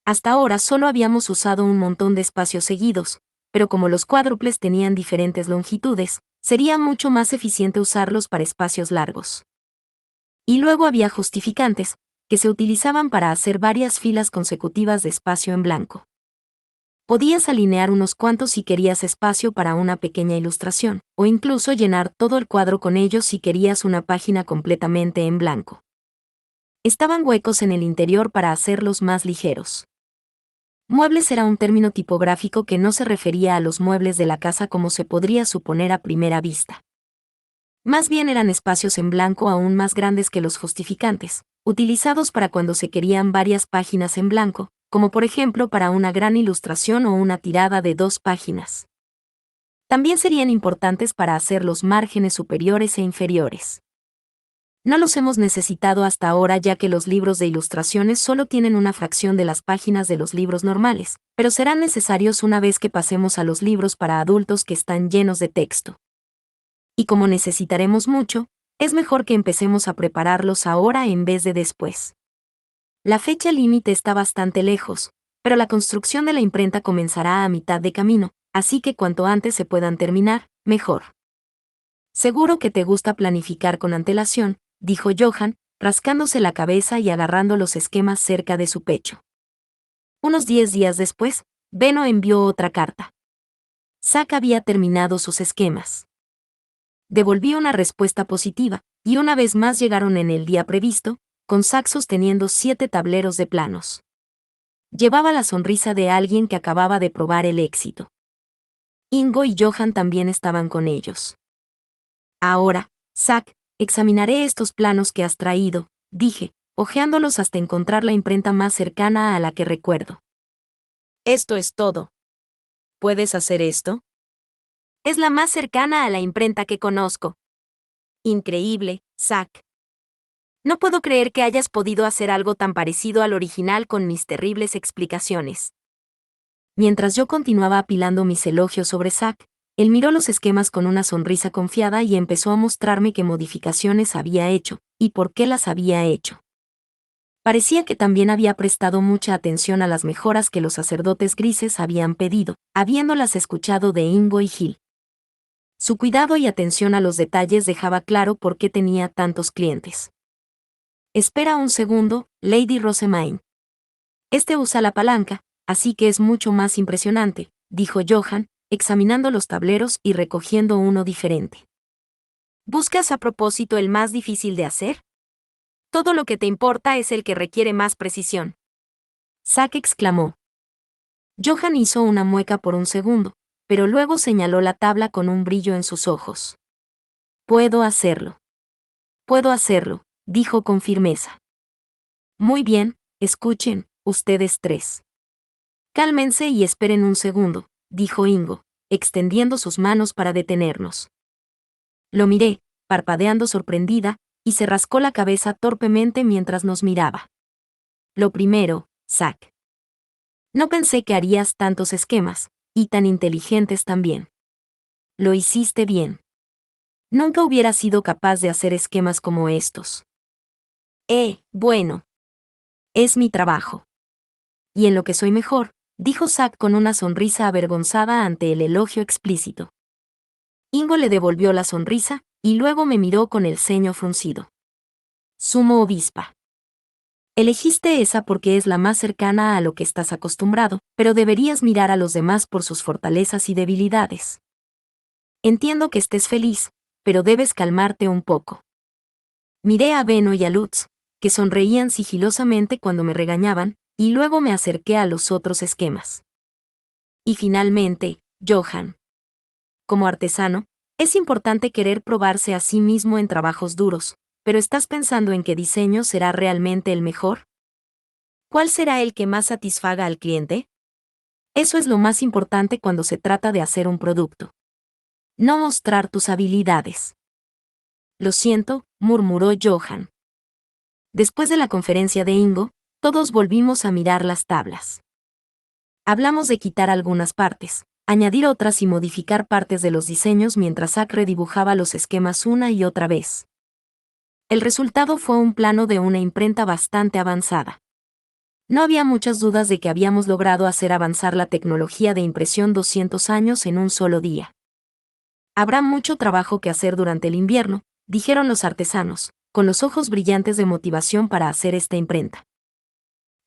Hasta ahora solo habíamos usado un montón de espacios seguidos, pero como los cuádruples tenían diferentes longitudes, sería mucho más eficiente usarlos para espacios largos. Y luego había justificantes, que se utilizaban para hacer varias filas consecutivas de espacio en blanco. Podías alinear unos cuantos si querías espacio para una pequeña ilustración, o incluso llenar todo el cuadro con ellos si querías una página completamente en blanco. Estaban huecos en el interior para hacerlos más ligeros. Muebles era un término tipográfico que no se refería a los muebles de la casa como se podría suponer a primera vista. Más bien eran espacios en blanco aún más grandes que los justificantes, utilizados para cuando se querían varias páginas en blanco, como por ejemplo para una gran ilustración o una tirada de 2 páginas. También serían importantes para hacer los márgenes superiores e inferiores. No los hemos necesitado hasta ahora ya que los libros de ilustraciones solo tienen una fracción de las páginas de los libros normales, pero serán necesarios una vez que pasemos a los libros para adultos que están llenos de texto. Y como necesitaremos mucho, es mejor que empecemos a prepararlos ahora en vez de después. La fecha límite está bastante lejos, pero la construcción de la imprenta comenzará a mitad de camino, así que cuanto antes se puedan terminar, mejor. Seguro que te gusta planificar con antelación, dijo Johan, rascándose la cabeza y agarrando los esquemas cerca de su pecho. Unos 10 días después, Benno envió otra carta. Zack había terminado sus esquemas. Devolví una respuesta positiva, y una vez más llegaron en el día previsto, con Zack sosteniendo 7 tableros de planos. Llevaba la sonrisa de alguien que acababa de probar el éxito. Ingo y Johan también estaban con ellos. Ahora, Zack, examinaré estos planos que has traído, dije, hojeándolos hasta encontrar la imprenta más cercana a la que recuerdo. Esto es todo. ¿Puedes hacer esto? Es la más cercana a la imprenta que conozco. Increíble, Zack. No puedo creer que hayas podido hacer algo tan parecido al original con mis terribles explicaciones. Mientras yo continuaba apilando mis elogios sobre Zack, él miró los esquemas con una sonrisa confiada y empezó a mostrarme qué modificaciones había hecho, y por qué las había hecho. Parecía que también había prestado mucha atención a las mejoras que los sacerdotes grises habían pedido, habiéndolas escuchado de Ingo y Gil. Su cuidado y atención a los detalles dejaba claro por qué tenía tantos clientes. Espera un segundo, Lady Rosemaine. Este usa la palanca, así que es mucho más impresionante, dijo Johan, examinando los tableros y recogiendo uno diferente. ¿Buscas a propósito el más difícil de hacer? Todo lo que te importa es el que requiere más precisión. Zack exclamó. Johan hizo una mueca por un segundo, pero luego señaló la tabla con un brillo en sus ojos. Puedo hacerlo. Puedo hacerlo, dijo con firmeza. Muy bien, escuchen, ustedes 3. Cálmense y esperen un segundo, dijo Ingo, extendiendo sus manos para detenernos. Lo miré, parpadeando sorprendida, y se rascó la cabeza torpemente mientras nos miraba. Lo primero, Zack. No pensé que harías tantos esquemas, y tan inteligentes también. Lo hiciste bien. Nunca hubiera sido capaz de hacer esquemas como estos. Bueno. Es mi trabajo. Y en lo que soy mejor, dijo Zack con una sonrisa avergonzada ante el elogio explícito. Ingo le devolvió la sonrisa, y luego me miró con el ceño fruncido. Sumo obispa. Elegiste esa porque es la más cercana a lo que estás acostumbrado, pero deberías mirar a los demás por sus fortalezas y debilidades. Entiendo que estés feliz, pero debes calmarte un poco. Miré a Benno y a Lutz, que sonreían sigilosamente cuando me regañaban, y luego me acerqué a los otros esquemas. Y finalmente, Johan. Como artesano, es importante querer probarse a sí mismo en trabajos duros, pero ¿estás pensando en qué diseño será realmente el mejor? ¿Cuál será el que más satisfaga al cliente? Eso es lo más importante cuando se trata de hacer un producto. No mostrar tus habilidades. Lo siento, murmuró Johan. Después de la conferencia de Ingo, todos volvimos a mirar las tablas. Hablamos de quitar algunas partes, añadir otras y modificar partes de los diseños mientras Zack redibujaba los esquemas una y otra vez. El resultado fue un plano de una imprenta bastante avanzada. No había muchas dudas de que habíamos logrado hacer avanzar la tecnología de impresión 200 años en un solo día. Habrá mucho trabajo que hacer durante el invierno, dijeron los artesanos, con los ojos brillantes de motivación para hacer esta imprenta.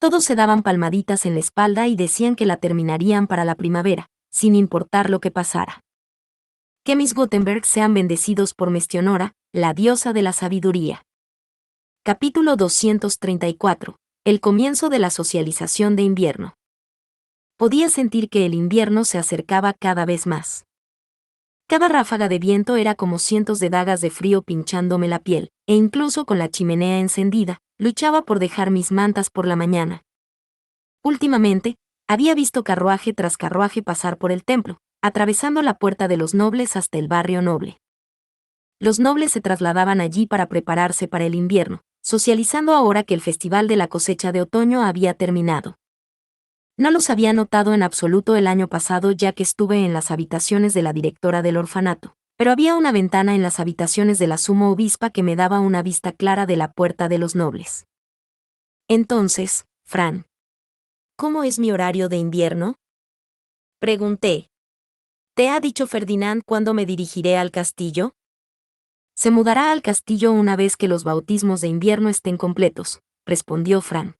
Todos se daban palmaditas en la espalda y decían que la terminarían para la primavera, sin importar lo que pasara. Que mis Gutenberg sean bendecidos por Mestionora, la diosa de la sabiduría. Capítulo 234. El comienzo de la socialización de invierno. Podía sentir que el invierno se acercaba cada vez más. Cada ráfaga de viento era como cientos de dagas de frío pinchándome la piel, e incluso con la chimenea encendida, luchaba por dejar mis mantas por la mañana. Últimamente, había visto carruaje tras carruaje pasar por el templo, atravesando la puerta de los nobles hasta el barrio noble. Los nobles se trasladaban allí para prepararse para el invierno, socializando ahora que el festival de la cosecha de otoño había terminado. No los había notado en absoluto el año pasado ya que estuve en las habitaciones de la directora del orfanato, pero había una ventana en las habitaciones de la sumo obispa que me daba una vista clara de la puerta de los nobles. Entonces, Fran, ¿cómo es mi horario de invierno?, pregunté. ¿Te ha dicho Ferdinand cuándo me dirigiré al castillo? Se mudará al castillo una vez que los bautismos de invierno estén completos, respondió Fran.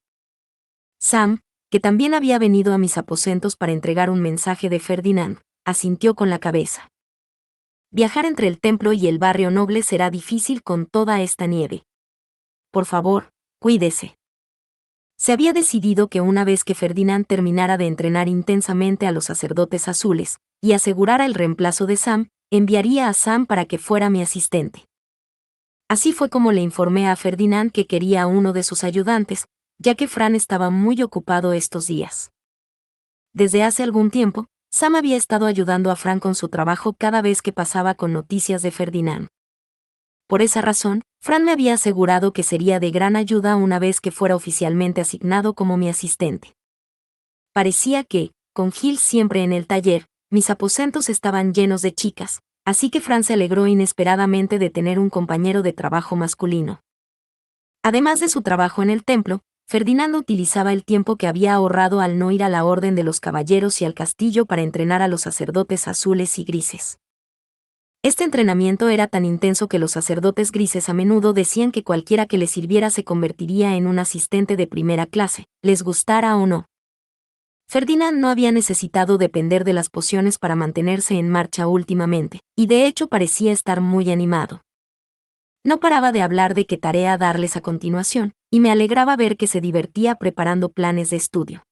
Sam, que también había venido a mis aposentos para entregar un mensaje de Ferdinand, asintió con la cabeza. Viajar entre el templo y el barrio noble será difícil con toda esta nieve. Por favor, cuídese. Se había decidido que una vez que Ferdinand terminara de entrenar intensamente a los sacerdotes azules, y asegurara el reemplazo de Sam, enviaría a Sam para que fuera mi asistente. Así fue como le informé a Ferdinand que quería a uno de sus ayudantes, ya que Fran estaba muy ocupado estos días. Desde hace algún tiempo, Sam había estado ayudando a Fran con su trabajo cada vez que pasaba con noticias de Ferdinand. Por esa razón, Fran me había asegurado que sería de gran ayuda una vez que fuera oficialmente asignado como mi asistente. Parecía que, con Gil siempre en el taller, mis aposentos estaban llenos de chicas, así que Fran se alegró inesperadamente de tener un compañero de trabajo masculino. Además de su trabajo en el templo, Ferdinand utilizaba el tiempo que había ahorrado al no ir a la Orden de los Caballeros y al castillo para entrenar a los sacerdotes azules y grises. Este entrenamiento era tan intenso que los sacerdotes grises a menudo decían que cualquiera que les sirviera se convertiría en un asistente de primera clase, les gustara o no. Ferdinand no había necesitado depender de las pociones para mantenerse en marcha últimamente, y de hecho parecía estar muy animado. No paraba de hablar de qué tarea darles a continuación, y me alegraba ver que se divertía preparando planes de estudio.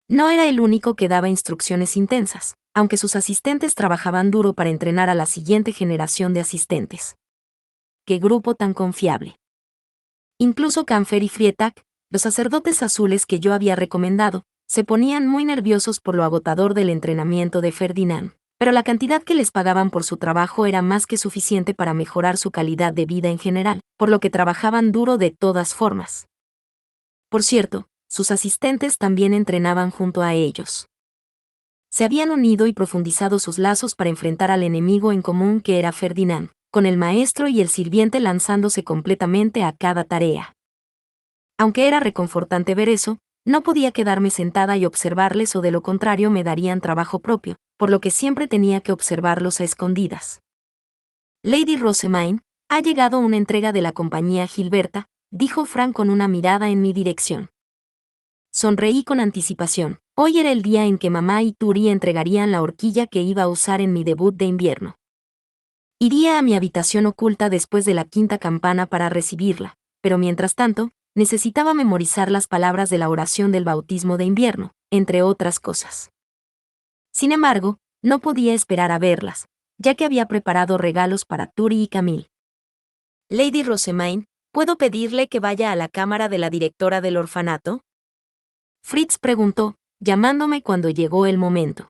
No era el único que daba instrucciones intensas, aunque sus asistentes trabajaban duro para entrenar a la siguiente generación de asistentes. ¡Qué grupo tan confiable! Incluso Camfer y Frietak, los sacerdotes azules que yo había recomendado, se ponían muy nerviosos por lo agotador del entrenamiento de Ferdinand, pero la cantidad que les pagaban por su trabajo era más que suficiente para mejorar su calidad de vida en general, por lo que trabajaban duro de todas formas. Por cierto, sus asistentes también entrenaban junto a ellos. Se habían unido y profundizado sus lazos para enfrentar al enemigo en común que era Ferdinand, con el maestro y el sirviente lanzándose completamente a cada tarea. Aunque era reconfortante ver eso, no podía quedarme sentada y observarles o de lo contrario me darían trabajo propio, por lo que siempre tenía que observarlos a escondidas. Lady Rosamine, ha llegado una entrega de la compañía Gilberta, dijo Frank con una mirada en mi dirección. Sonreí con anticipación. Hoy era el día en que mamá y Turi entregarían la horquilla que iba a usar en mi debut de invierno. Iría a mi habitación oculta después de la quinta campana para recibirla, pero mientras tanto, necesitaba memorizar las palabras de la oración del bautismo de invierno, entre otras cosas. Sin embargo, no podía esperar a verlas, ya que había preparado regalos para Turi y Camille. Lady Rosamine, ¿puedo pedirle que vaya a la cámara de la directora del orfanato?, Fritz preguntó, llamándome cuando llegó el momento.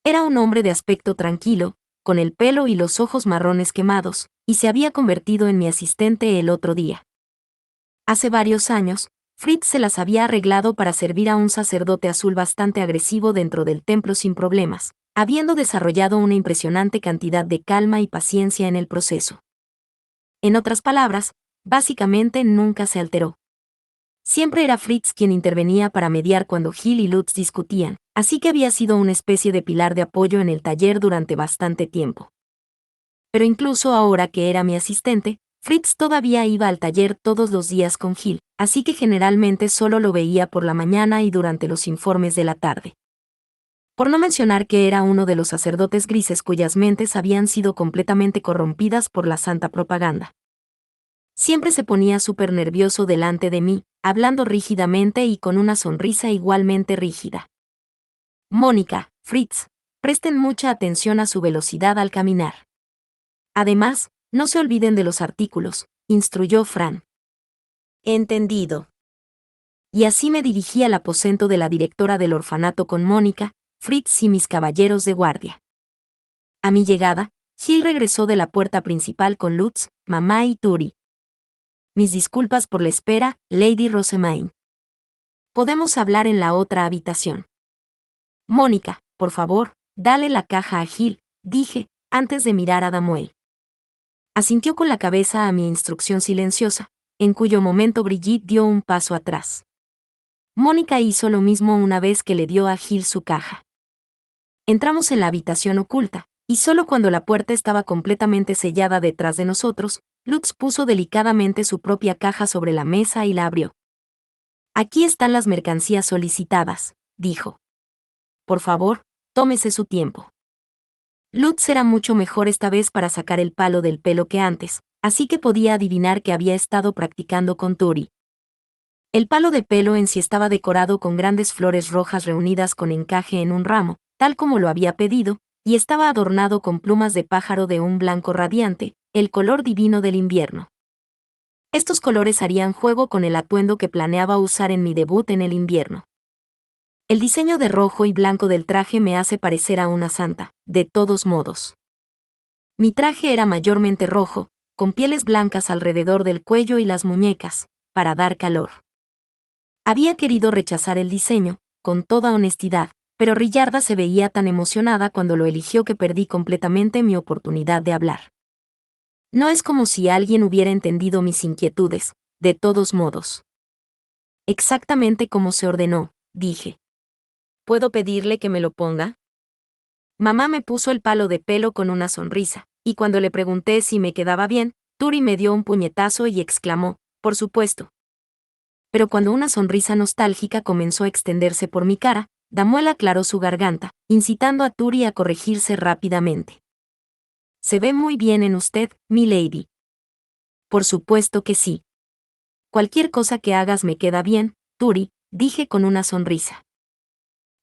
Era un hombre de aspecto tranquilo, con el pelo y los ojos marrones quemados, y se había convertido en mi asistente el otro día. Hace varios años, Fritz se las había arreglado para servir a un sacerdote azul bastante agresivo dentro del templo sin problemas, habiendo desarrollado una impresionante cantidad de calma y paciencia en el proceso. En otras palabras, básicamente nunca se alteró. Siempre era Fritz quien intervenía para mediar cuando Gil y Lutz discutían, así que había sido una especie de pilar de apoyo en el taller durante bastante tiempo. Pero incluso ahora que era mi asistente, Fritz todavía iba al taller todos los días con Gil, así que generalmente solo lo veía por la mañana y durante los informes de la tarde. Por no mencionar que era uno de los sacerdotes grises cuyas mentes habían sido completamente corrompidas por la santa propaganda. Siempre se ponía súper nervioso delante de mí, hablando rígidamente y con una sonrisa igualmente rígida. Mónica, Fritz, presten mucha atención a su velocidad al caminar. Además, no se olviden de los artículos, instruyó Fran. Entendido. Y así me dirigí al aposento de la directora del orfanato con Mónica, Fritz y mis caballeros de guardia. A mi llegada, Gil regresó de la puerta principal con Lutz, mamá y Turi. Mis disculpas por la espera, Lady Rosemaine. Podemos hablar en la otra habitación. Mónica, por favor, dale la caja a Gil, dije, antes de mirar a Damuel. Asintió con la cabeza a mi instrucción silenciosa, en cuyo momento Brigitte dio un paso atrás. Mónica hizo lo mismo una vez que le dio a Gil su caja. Entramos en la habitación oculta, y solo cuando la puerta estaba completamente sellada detrás de nosotros, Lutz puso delicadamente su propia caja sobre la mesa y la abrió. Aquí están las mercancías solicitadas, dijo. Por favor, tómese su tiempo. Lutz era mucho mejor esta vez para sacar el palo del pelo que antes, así que podía adivinar que había estado practicando con Turi. El palo de pelo en sí estaba decorado con grandes flores rojas reunidas con encaje en un ramo, tal como lo había pedido, y estaba adornado con plumas de pájaro de un blanco radiante, el color divino del invierno. Estos colores harían juego con el atuendo que planeaba usar en mi debut en el invierno. El diseño de rojo y blanco del traje me hace parecer a una santa, de todos modos. Mi traje era mayormente rojo, con pieles blancas alrededor del cuello y las muñecas, para dar calor. Había querido rechazar el diseño, con toda honestidad, pero Rillarda se veía tan emocionada cuando lo eligió que perdí completamente mi oportunidad de hablar. No es como si alguien hubiera entendido mis inquietudes, de todos modos. Exactamente como se ordenó, dije. ¿Puedo pedirle que me lo ponga? Mamá me puso el palo de pelo con una sonrisa, y cuando le pregunté si me quedaba bien, Turi me dio un puñetazo y exclamó, por supuesto. Pero cuando una sonrisa nostálgica comenzó a extenderse por mi cara, Damuel aclaró su garganta, incitando a Turi a corregirse rápidamente. Se ve muy bien en usted, mi lady. Por supuesto que sí. Cualquier cosa que hagas me queda bien, Turi, dije con una sonrisa.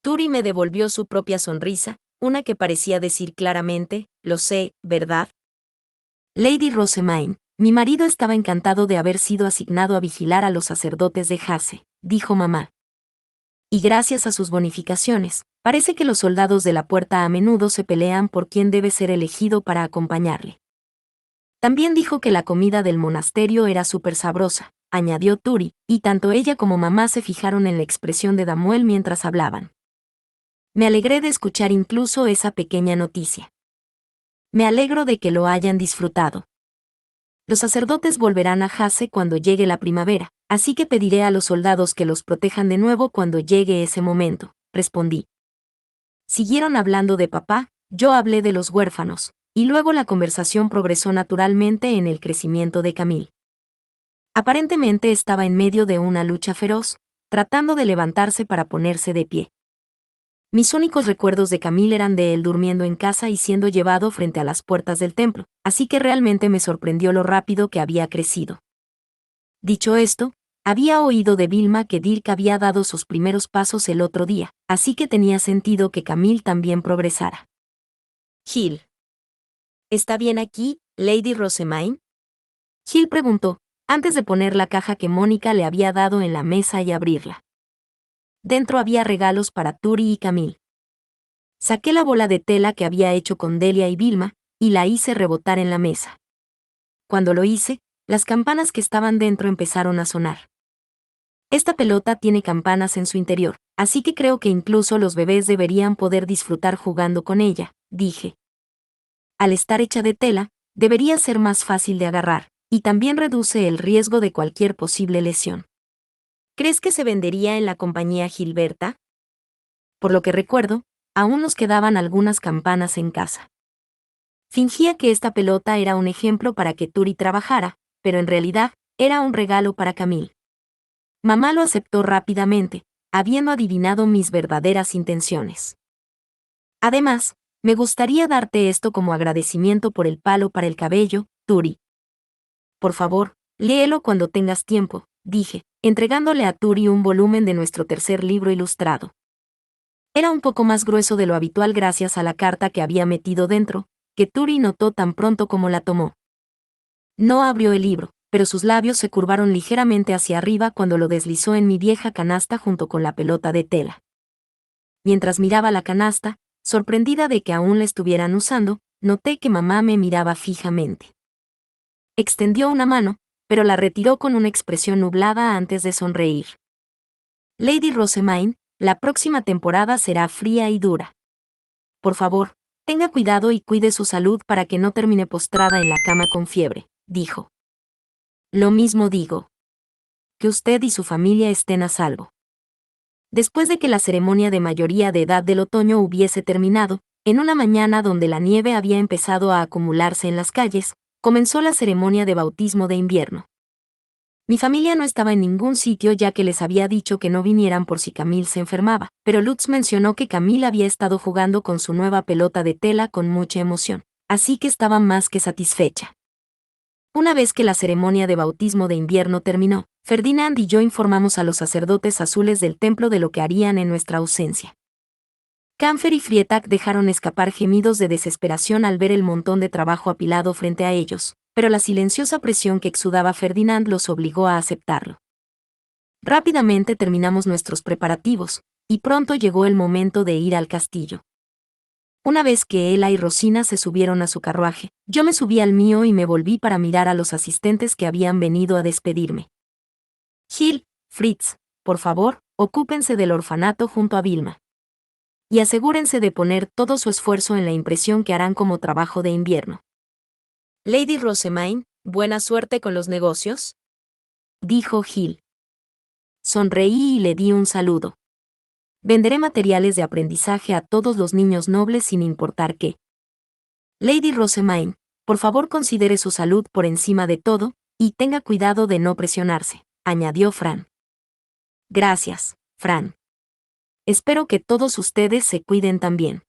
Turi me devolvió su propia sonrisa, una que parecía decir claramente, lo sé, ¿verdad? Lady Rosemaine, mi marido estaba encantado de haber sido asignado a vigilar a los sacerdotes de Hase, dijo mamá. Y gracias a sus bonificaciones, parece que los soldados de la puerta a menudo se pelean por quién debe ser elegido para acompañarle. También dijo que la comida del monasterio era súper sabrosa, añadió Turi, y tanto ella como mamá se fijaron en la expresión de Damuel mientras hablaban. Me alegré de escuchar incluso esa pequeña noticia. Me alegro de que lo hayan disfrutado. Los sacerdotes volverán a Hase cuando llegue la primavera, así que pediré a los soldados que los protejan de nuevo cuando llegue ese momento, respondí. Siguieron hablando de papá, yo hablé de los huérfanos, y luego la conversación progresó naturalmente en el crecimiento de Camille. Aparentemente estaba en medio de una lucha feroz, tratando de levantarse para ponerse de pie. Mis únicos recuerdos de Camille eran de él durmiendo en casa y siendo llevado frente a las puertas del templo, así que realmente me sorprendió lo rápido que había crecido. Dicho esto, había oído de Vilma que Dirk había dado sus primeros pasos el otro día, así que tenía sentido que Camille también progresara. Gil. ¿Está bien aquí, Lady Rosemaine? Gil preguntó, antes de poner la caja que Mónica le había dado en la mesa y abrirla. Dentro había regalos para Turi y Camille. Saqué la bola de tela que había hecho con Delia y Vilma, y la hice rebotar en la mesa. Cuando lo hice, las campanas que estaban dentro empezaron a sonar. Esta pelota tiene campanas en su interior, así que creo que incluso los bebés deberían poder disfrutar jugando con ella, dije. Al estar hecha de tela, debería ser más fácil de agarrar, y también reduce el riesgo de cualquier posible lesión. ¿Crees que se vendería en la compañía Gilberta? Por lo que recuerdo, aún nos quedaban algunas campanas en casa. Fingía que esta pelota era un ejemplo para que Turi trabajara, pero en realidad era un regalo para Camille. Mamá lo aceptó rápidamente, habiendo adivinado mis verdaderas intenciones. Además, me gustaría darte esto como agradecimiento por el palo para el cabello, Turi. Por favor, léelo cuando tengas tiempo, dije, entregándole a Turi un volumen de nuestro tercer libro ilustrado. Era un poco más grueso de lo habitual gracias a la carta que había metido dentro, que Turi notó tan pronto como la tomó. No abrió el libro, pero sus labios se curvaron ligeramente hacia arriba cuando lo deslizó en mi vieja canasta junto con la pelota de tela. Mientras miraba la canasta, sorprendida de que aún la estuvieran usando, noté que mamá me miraba fijamente. Extendió una mano, pero la retiró con una expresión nublada antes de sonreír. Lady Rosamine, la próxima temporada será fría y dura. Por favor, tenga cuidado y cuide su salud para que no termine postrada en la cama con fiebre, dijo. Lo mismo digo. Que usted y su familia estén a salvo. Después de que la ceremonia de mayoría de edad del otoño hubiese terminado, en una mañana donde la nieve había empezado a acumularse en las calles, comenzó la ceremonia de bautismo de invierno. Mi familia no estaba en ningún sitio ya que les había dicho que no vinieran por si Camille se enfermaba, pero Lutz mencionó que Camille había estado jugando con su nueva pelota de tela con mucha emoción, así que estaba más que satisfecha. Una vez que la ceremonia de bautismo de invierno terminó, Ferdinand y yo informamos a los sacerdotes azules del templo de lo que harían en nuestra ausencia. Camfer y Frietak dejaron escapar gemidos de desesperación al ver el montón de trabajo apilado frente a ellos, pero la silenciosa presión que exudaba Ferdinand los obligó a aceptarlo. Rápidamente terminamos nuestros preparativos, y pronto llegó el momento de ir al castillo. Una vez que Ella y Rosina se subieron a su carruaje, yo me subí al mío y me volví para mirar a los asistentes que habían venido a despedirme. Gil, Fritz, por favor, ocúpense del orfanato junto a Vilma. Y asegúrense de poner todo su esfuerzo en la impresión que harán como trabajo de invierno. Lady Rosamine, ¿buena suerte con los negocios?, dijo Gil. Sonreí y le di un saludo. Venderé materiales de aprendizaje a todos los niños nobles sin importar qué. Lady Rosamine, por favor considere su salud por encima de todo, y tenga cuidado de no presionarse, añadió Fran. Gracias, Fran. Espero que todos ustedes se cuiden también.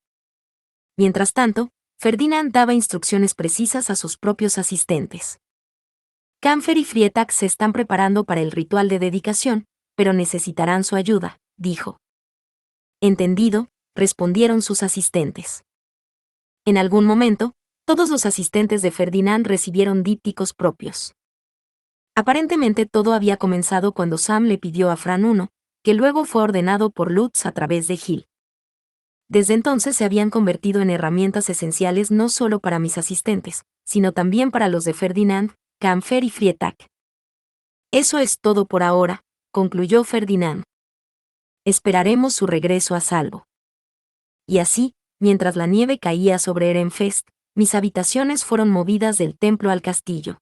Mientras tanto, Ferdinand daba instrucciones precisas a sus propios asistentes. Camfer y Frietak se están preparando para el ritual de dedicación, pero necesitarán su ayuda, dijo. Entendido, respondieron sus asistentes. En algún momento, todos los asistentes de Ferdinand recibieron dípticos propios. Aparentemente todo había comenzado cuando Sam le pidió a Fran uno, que luego fue ordenado por Lutz a través de Gil. Desde entonces se habían convertido en herramientas esenciales no solo para mis asistentes, sino también para los de Ferdinand, Camfer y Frietak. Eso es todo por ahora, concluyó Ferdinand. Esperaremos su regreso a salvo. Y así, mientras la nieve caía sobre Ehrenfest, mis habitaciones fueron movidas del templo al castillo.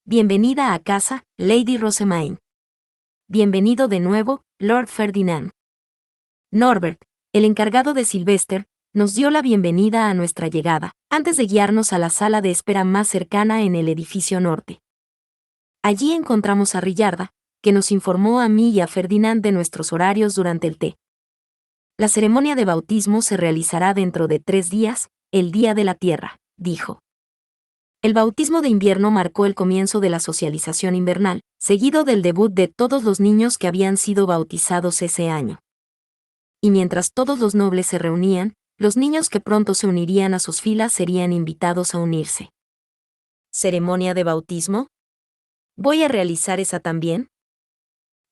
Bienvenida a casa, Lady Rosamine. Bienvenido de nuevo, Lord Ferdinand. Norbert, el encargado de Sylvester, nos dio la bienvenida a nuestra llegada, antes de guiarnos a la sala de espera más cercana en el edificio norte. Allí encontramos a Rillarda, que nos informó a mí y a Ferdinand de nuestros horarios durante el té. La ceremonia de bautismo se realizará dentro de 3 días, el Día de la Tierra, dijo. El bautismo de invierno marcó el comienzo de la socialización invernal, seguido del debut de todos los niños que habían sido bautizados ese año. Y mientras todos los nobles se reunían, los niños que pronto se unirían a sus filas serían invitados a unirse. ¿Ceremonia de bautismo? ¿Voy a realizar esa también?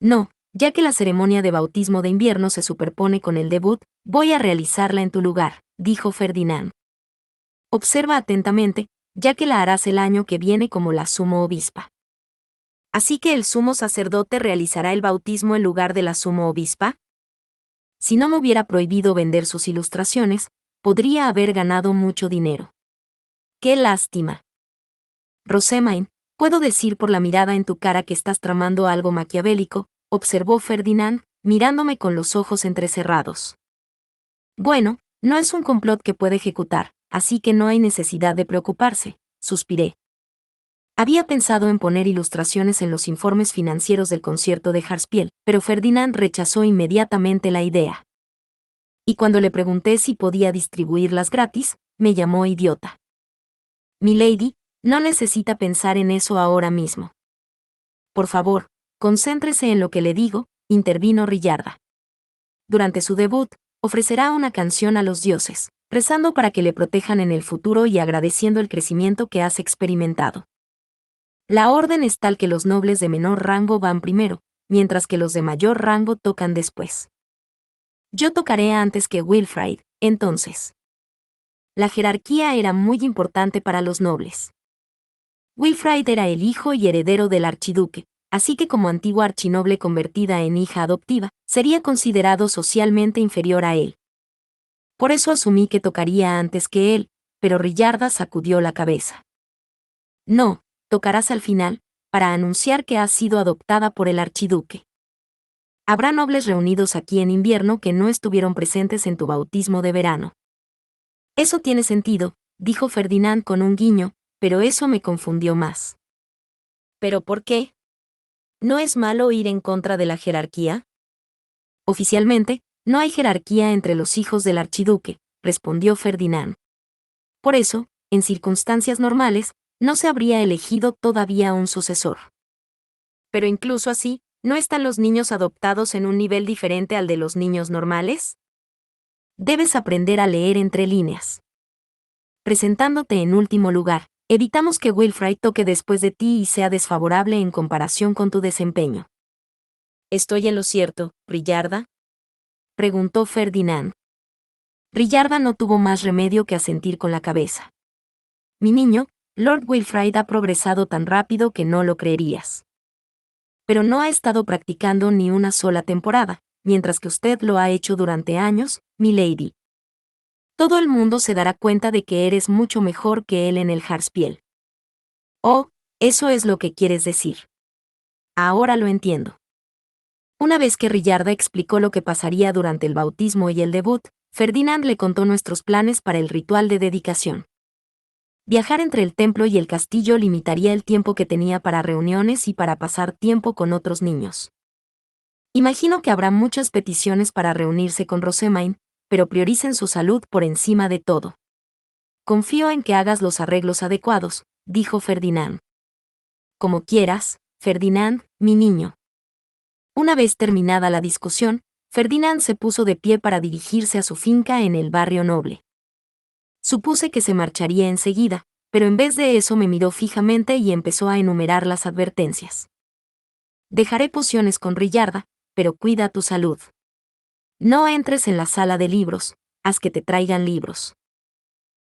No, ya que la ceremonia de bautismo de invierno se superpone con el debut, voy a realizarla en tu lugar, dijo Ferdinand. Observa atentamente, ya que la harás el año que viene como la sumo obispa. ¿Así que el sumo sacerdote realizará el bautismo en lugar de la sumo obispa? Si no me hubiera prohibido vender sus ilustraciones, podría haber ganado mucho dinero. ¡Qué lástima! Rosamine, puedo decir por la mirada en tu cara que estás tramando algo maquiavélico, observó Ferdinand, mirándome con los ojos entrecerrados. Bueno, no es un complot que pueda ejecutar, así que no hay necesidad de preocuparse, suspiré. Había pensado en poner ilustraciones en los informes financieros del concierto de Hartspiel, pero Ferdinand rechazó inmediatamente la idea. Y cuando le pregunté si podía distribuirlas gratis, me llamó idiota. Milady, no necesita pensar en eso ahora mismo. Por favor, concéntrese en lo que le digo, intervino Rillarda. Durante su debut, ofrecerá una canción a los dioses, rezando para que le protejan en el futuro y agradeciendo el crecimiento que has experimentado. La orden es tal que los nobles de menor rango van primero, mientras que los de mayor rango tocan después. Yo tocaré antes que Wilfrid, entonces. La jerarquía era muy importante para los nobles. Wilfrid era el hijo y heredero del archiduque, así que como antigua archinoble convertida en hija adoptiva, sería considerado socialmente inferior a él. Por eso asumí que tocaría antes que él, pero Rillarda sacudió la cabeza. No, tocarás al final, para anunciar que has sido adoptada por el archiduque. Habrá nobles reunidos aquí en invierno que no estuvieron presentes en tu bautismo de verano. Eso tiene sentido, dijo Ferdinand con un guiño, pero eso me confundió más. ¿Pero por qué? ¿No es malo ir en contra de la jerarquía? Oficialmente, no hay jerarquía entre los hijos del archiduque, respondió Ferdinand. Por eso, en circunstancias normales, no se habría elegido todavía un sucesor. Pero incluso así, ¿no están los niños adoptados en un nivel diferente al de los niños normales? Debes aprender a leer entre líneas. Presentándote en último lugar, evitamos que Wilfrid toque después de ti y sea desfavorable en comparación con tu desempeño. ¿Estoy en lo cierto, Rillarda?, preguntó Ferdinand. Rillarda no tuvo más remedio que asentir con la cabeza. Mi niño, Lord Wilfrid ha progresado tan rápido que no lo creerías. Pero no ha estado practicando ni una sola temporada, mientras que usted lo ha hecho durante años, milady. Todo el mundo se dará cuenta de que eres mucho mejor que él en el Hartspiel. Oh, eso es lo que quieres decir. Ahora lo entiendo. Una vez que Rillarda explicó lo que pasaría durante el bautismo y el debut, Ferdinand le contó nuestros planes para el ritual de dedicación. Viajar entre el templo y el castillo limitaría el tiempo que tenía para reuniones y para pasar tiempo con otros niños. Imagino que habrá muchas peticiones para reunirse con Rosemain, pero prioricen su salud por encima de todo. Confío en que hagas los arreglos adecuados, dijo Ferdinand. Como quieras, Ferdinand, mi niño. Una vez terminada la discusión, Ferdinand se puso de pie para dirigirse a su finca en el barrio noble. Supuse que se marcharía enseguida, pero en vez de eso me miró fijamente y empezó a enumerar las advertencias. Dejaré pociones con Rillarda, pero cuida tu salud. No entres en la sala de libros, haz que te traigan libros.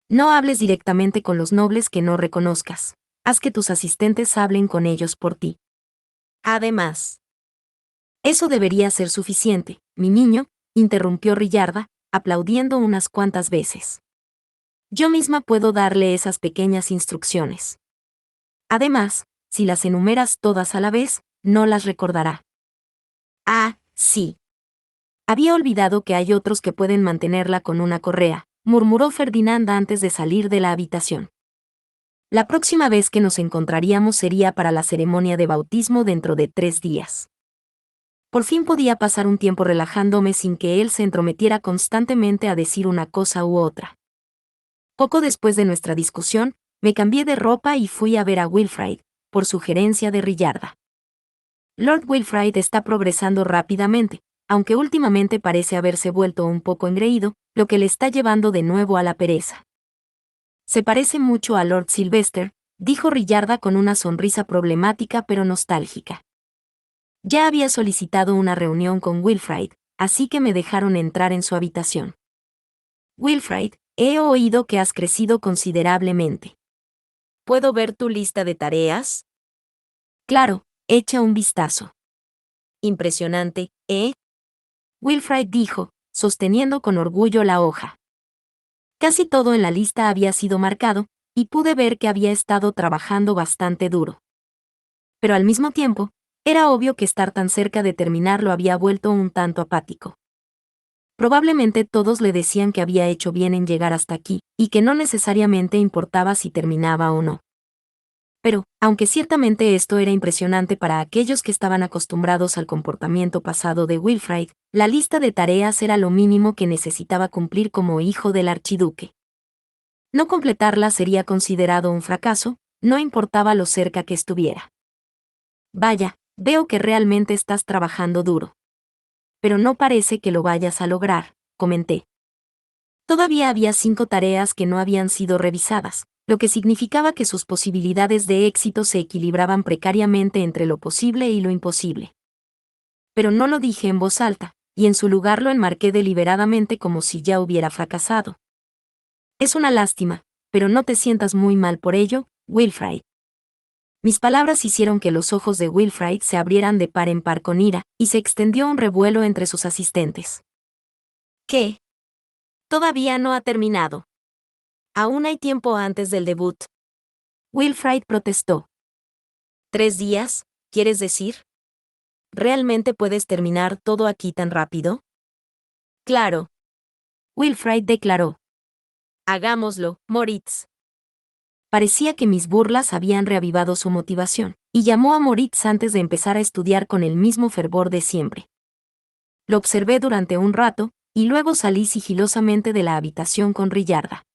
No hables directamente con los nobles que no reconozcas, haz que tus asistentes hablen con ellos por ti. Además, eso debería ser suficiente, mi niño, interrumpió Rillarda, aplaudiendo unas cuantas veces. Yo misma puedo darle esas pequeñas instrucciones. Además, si las enumeras todas a la vez, no las recordará. Ah, sí. Había olvidado que hay otros que pueden mantenerla con una correa, murmuró Ferdinand antes de salir de la habitación. La próxima vez que nos encontraríamos sería para la ceremonia de bautismo dentro de 3 días. Por fin podía pasar un tiempo relajándome sin que él se entrometiera constantemente a decir una cosa u otra. Poco después de nuestra discusión, me cambié de ropa y fui a ver a Wilfrid, por sugerencia de Rillarda. Lord Wilfrid está progresando rápidamente, aunque últimamente parece haberse vuelto un poco engreído, lo que le está llevando de nuevo a la pereza. Se parece mucho a Lord Sylvester, dijo Rillarda con una sonrisa problemática pero nostálgica. Ya había solicitado una reunión con Wilfrid, así que me dejaron entrar en su habitación. Wilfrid, he oído que has crecido considerablemente. ¿Puedo ver tu lista de tareas? Claro, echa un vistazo. Impresionante, ¿eh? Wilfrid dijo, sosteniendo con orgullo la hoja. Casi todo en la lista había sido marcado, y pude ver que había estado trabajando bastante duro. Pero al mismo tiempo, era obvio que estar tan cerca de terminar lo había vuelto un tanto apático. Probablemente todos le decían que había hecho bien en llegar hasta aquí, y que no necesariamente importaba si terminaba o no. Pero, aunque ciertamente esto era impresionante para aquellos que estaban acostumbrados al comportamiento pasado de Wilfrid, la lista de tareas era lo mínimo que necesitaba cumplir como hijo del archiduque. No completarla sería considerado un fracaso, no importaba lo cerca que estuviera. Vaya, veo que realmente estás trabajando duro. Pero no parece que lo vayas a lograr, comenté. Todavía había 5 tareas que no habían sido revisadas, lo que significaba que sus posibilidades de éxito se equilibraban precariamente entre lo posible y lo imposible. Pero no lo dije en voz alta, y en su lugar lo enmarqué deliberadamente como si ya hubiera fracasado. Es una lástima, pero no te sientas muy mal por ello, Wilfrid. Mis palabras hicieron que los ojos de Wilfrid se abrieran de par en par con ira, y se extendió un revuelo entre sus asistentes. ¿Qué? Todavía no ha terminado. Aún hay tiempo antes del debut. Wilfrid protestó. ¿3 días, quieres decir? ¿Realmente puedes terminar todo aquí tan rápido? Claro. Wilfrid declaró. Hagámoslo, Moritz. Parecía que mis burlas habían reavivado su motivación, y llamó a Moritz antes de empezar a estudiar con el mismo fervor de siempre. Lo observé durante un rato, y luego salí sigilosamente de la habitación con Rillarda.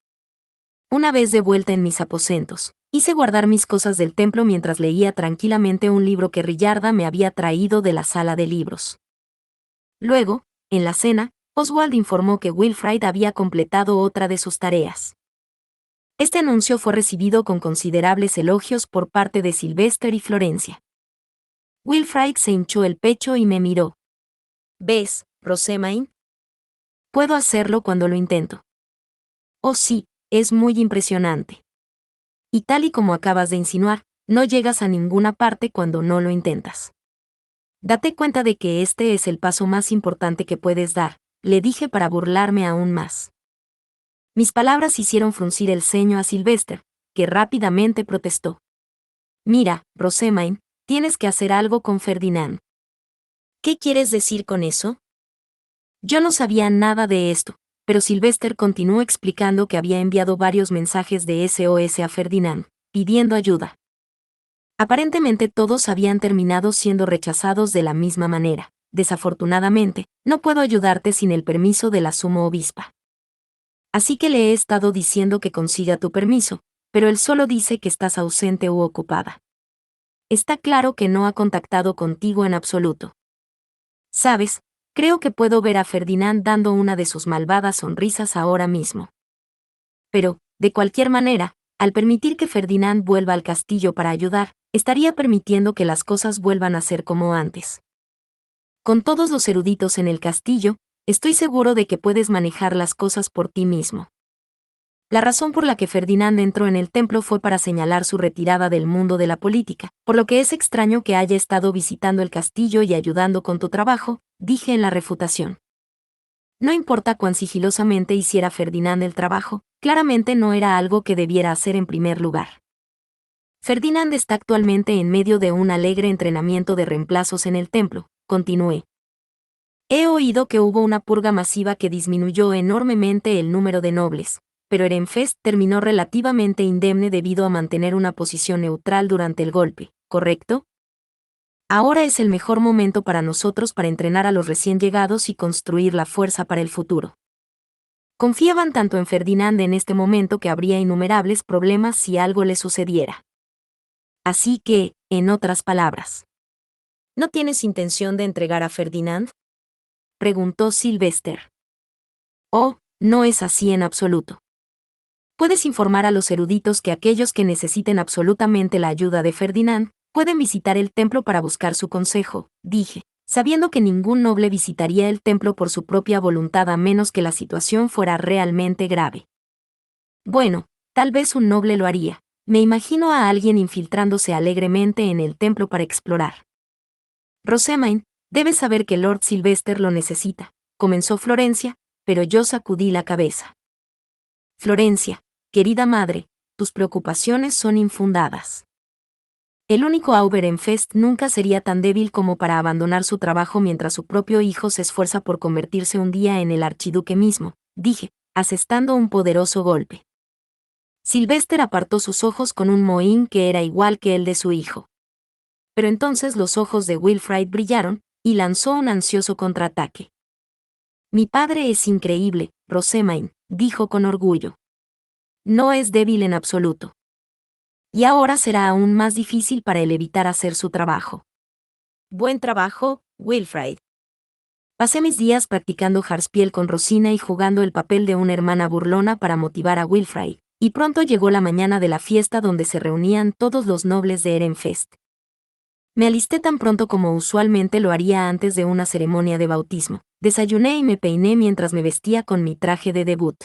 Una vez de vuelta en mis aposentos, hice guardar mis cosas del templo mientras leía tranquilamente un libro que Rillarda me había traído de la sala de libros. Luego, en la cena, Oswald informó que Wilfrid había completado otra de sus tareas. Este anuncio fue recibido con considerables elogios por parte de Sylvester y Florencia. Wilfrid se hinchó el pecho y me miró. ¿Ves, Rosemain? Puedo hacerlo cuando lo intento. Oh sí, es muy impresionante. Y tal y como acabas de insinuar, no llegas a ninguna parte cuando no lo intentas. Date cuenta de que este es el paso más importante que puedes dar, le dije para burlarme aún más. Mis palabras hicieron fruncir el ceño a Sylvester, que rápidamente protestó. Mira, Rosemain, tienes que hacer algo con Ferdinand. ¿Qué quieres decir con eso? Yo no sabía nada de esto, pero Sylvester continuó explicando que había enviado varios mensajes de SOS a Ferdinand, pidiendo ayuda. Aparentemente todos habían terminado siendo rechazados de la misma manera. Desafortunadamente, no puedo ayudarte sin el permiso de la sumo obispa. Así que le he estado diciendo que consiga tu permiso, pero él solo dice que estás ausente u ocupada. Está claro que no ha contactado contigo en absoluto. ¿Sabes? Creo que puedo ver a Ferdinand dando una de sus malvadas sonrisas ahora mismo. Pero, de cualquier manera, al permitir que Ferdinand vuelva al castillo para ayudar, estaría permitiendo que las cosas vuelvan a ser como antes. Con todos los eruditos en el castillo, estoy seguro de que puedes manejar las cosas por ti mismo. La razón por la que Ferdinand entró en el templo fue para señalar su retirada del mundo de la política, por lo que es extraño que haya estado visitando el castillo y ayudando con tu trabajo, dije en la refutación. No importa cuán sigilosamente hiciera Ferdinand el trabajo, claramente no era algo que debiera hacer en primer lugar. Ferdinand está actualmente en medio de un alegre entrenamiento de reemplazos en el templo, continué. He oído que hubo una purga masiva que disminuyó enormemente el número de nobles, pero Ehrenfest terminó relativamente indemne debido a mantener una posición neutral durante el golpe, ¿correcto? Ahora es el mejor momento para nosotros para entrenar a los recién llegados y construir la fuerza para el futuro. Confiaban tanto en Ferdinand en este momento que habría innumerables problemas si algo le sucediera. Así que, en otras palabras, ¿no tienes intención de entregar a Ferdinand?, preguntó Sylvester. Oh, no es así en absoluto. Puedes informar a los eruditos que aquellos que necesiten absolutamente la ayuda de Ferdinand, pueden visitar el templo para buscar su consejo, dije, sabiendo que ningún noble visitaría el templo por su propia voluntad a menos que la situación fuera realmente grave. Bueno, tal vez un noble lo haría. Me imagino a alguien infiltrándose alegremente en el templo para explorar. Rosemain, debes saber que Lord Sylvester lo necesita, comenzó Florencia, pero yo sacudí la cabeza. Florencia, querida madre, tus preocupaciones son infundadas. El único Auberenfest nunca sería tan débil como para abandonar su trabajo mientras su propio hijo se esfuerza por convertirse un día en el archiduque mismo, dije, asestando un poderoso golpe. Sylvester apartó sus ojos con un mohín que era igual que el de su hijo. Pero entonces los ojos de Wilfrid brillaron, y lanzó un ansioso contraataque. Mi padre es increíble, Rosamund, dijo con orgullo. No es débil en absoluto. Y ahora será aún más difícil para él evitar hacer su trabajo. Buen trabajo, Wilfrid. Pasé mis días practicando Harspiel con Rosina y jugando el papel de una hermana burlona para motivar a Wilfrid, y pronto llegó la mañana de la fiesta donde se reunían todos los nobles de Ehrenfest. Me alisté tan pronto como usualmente lo haría antes de una ceremonia de bautismo. Desayuné y me peiné mientras me vestía con mi traje de debut.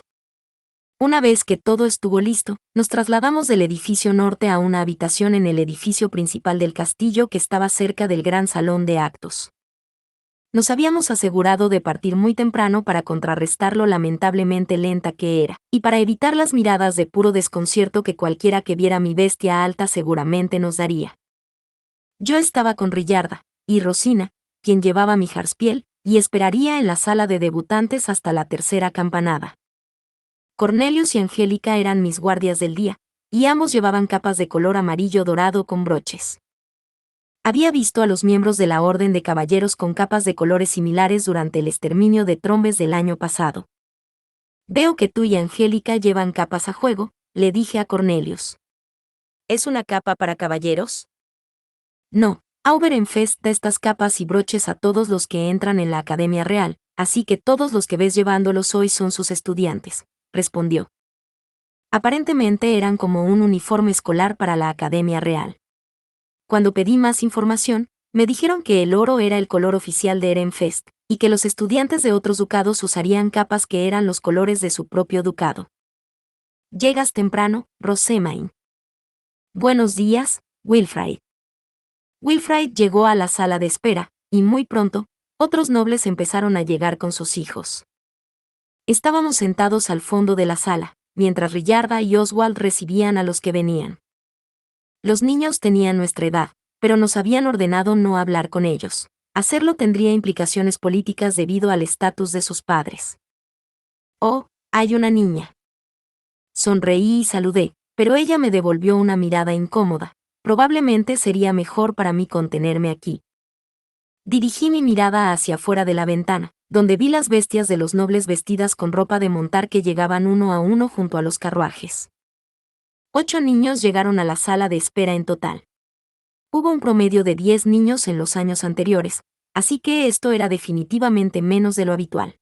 Una vez que todo estuvo listo, nos trasladamos del edificio norte a una habitación en el edificio principal del castillo que estaba cerca del gran salón de actos. Nos habíamos asegurado de partir muy temprano para contrarrestar lo lamentablemente lenta que era, y para evitar las miradas de puro desconcierto que cualquiera que viera mi bestia alta seguramente nos daría. Yo estaba con Rillarda y Rosina, quien llevaba mi Harspiel, y esperaría en la sala de debutantes hasta la tercera campanada. Cornelius y Angélica eran mis guardias del día, y ambos llevaban capas de color amarillo dorado con broches. Había visto a los miembros de la Orden de Caballeros con capas de colores similares durante el exterminio de Trombes del año pasado. Veo que tú y Angélica llevan capas a juego, le dije a Cornelius. ¿Es una capa para caballeros? No, Auberenfest da estas capas y broches a todos los que entran en la Academia Real, así que todos los que ves llevándolos hoy son sus estudiantes, respondió. Aparentemente eran como un uniforme escolar para la Academia Real. Cuando pedí más información, me dijeron que el oro era el color oficial de Ehrenfest, y que los estudiantes de otros ducados usarían capas que eran los colores de su propio ducado. Llegas temprano, Rosamund. Buenos días, Wilfrid. Wilfrid llegó a la sala de espera, y muy pronto, otros nobles empezaron a llegar con sus hijos. Estábamos sentados al fondo de la sala, mientras Rillarda y Oswald recibían a los que venían. Los niños tenían nuestra edad, pero nos habían ordenado no hablar con ellos. Hacerlo tendría implicaciones políticas debido al estatus de sus padres. Oh, hay una niña. Sonreí y saludé, pero ella me devolvió una mirada incómoda. Probablemente sería mejor para mí contenerme aquí. Dirigí mi mirada hacia afuera de la ventana, donde vi las bestias de los nobles vestidas con ropa de montar que llegaban uno a uno junto a los carruajes. 8 niños llegaron a la sala de espera en total. Hubo un promedio de 10 niños en los años anteriores, así que esto era definitivamente menos de lo habitual.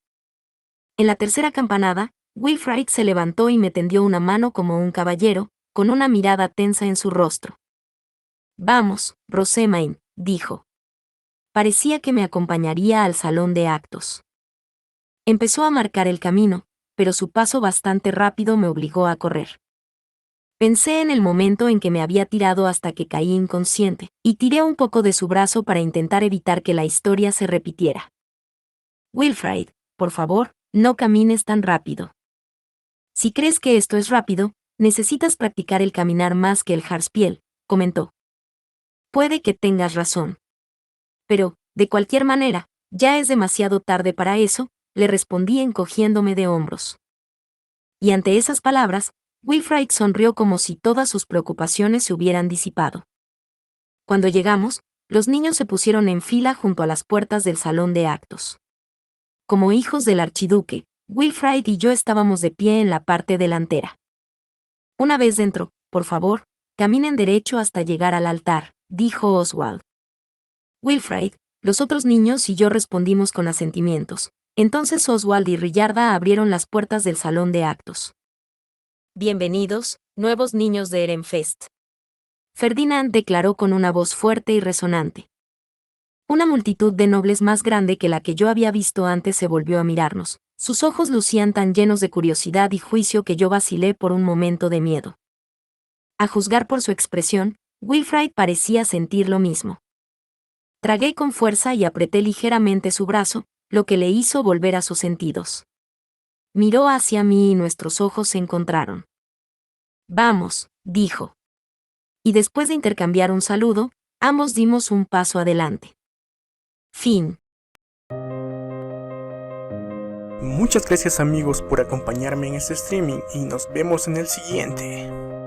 En la tercera campanada, Wilfrid se levantó y me tendió una mano como un caballero, con una mirada tensa en su rostro. Vamos, Rosamund, dijo. Parecía que me acompañaría al salón de actos. Empezó a marcar el camino, pero su paso bastante rápido me obligó a correr. Pensé en el momento en que me había tirado hasta que caí inconsciente, y tiré un poco de su brazo para intentar evitar que la historia se repitiera. Wilfrid, por favor, no camines tan rápido. Si crees que esto es rápido, necesitas practicar el caminar más que el Harspiel, comentó. Puede que tengas razón. Pero, de cualquier manera, ya es demasiado tarde para eso, le respondí encogiéndome de hombros. Y ante esas palabras, Wilfrid sonrió como si todas sus preocupaciones se hubieran disipado. Cuando llegamos, los niños se pusieron en fila junto a las puertas del salón de actos. Como hijos del archiduque, Wilfrid y yo estábamos de pie en la parte delantera. Una vez dentro, por favor, caminen derecho hasta llegar al altar, dijo Oswald. Wilfrid, los otros niños y yo respondimos con asentimientos. Entonces Oswald y Rillarda abrieron las puertas del salón de actos. Bienvenidos, nuevos niños de Ehrenfest. Ferdinand declaró con una voz fuerte y resonante. Una multitud de nobles más grande que la que yo había visto antes se volvió a mirarnos. Sus ojos lucían tan llenos de curiosidad y juicio que yo vacilé por un momento de miedo. A juzgar por su expresión, Wilfrid parecía sentir lo mismo. Tragué con fuerza y apreté ligeramente su brazo, lo que le hizo volver a sus sentidos. Miró hacia mí y nuestros ojos se encontraron. Vamos, dijo. Y después de intercambiar un saludo, ambos dimos un paso adelante. Fin. Muchas gracias amigos por acompañarme en este streaming y nos vemos en el siguiente.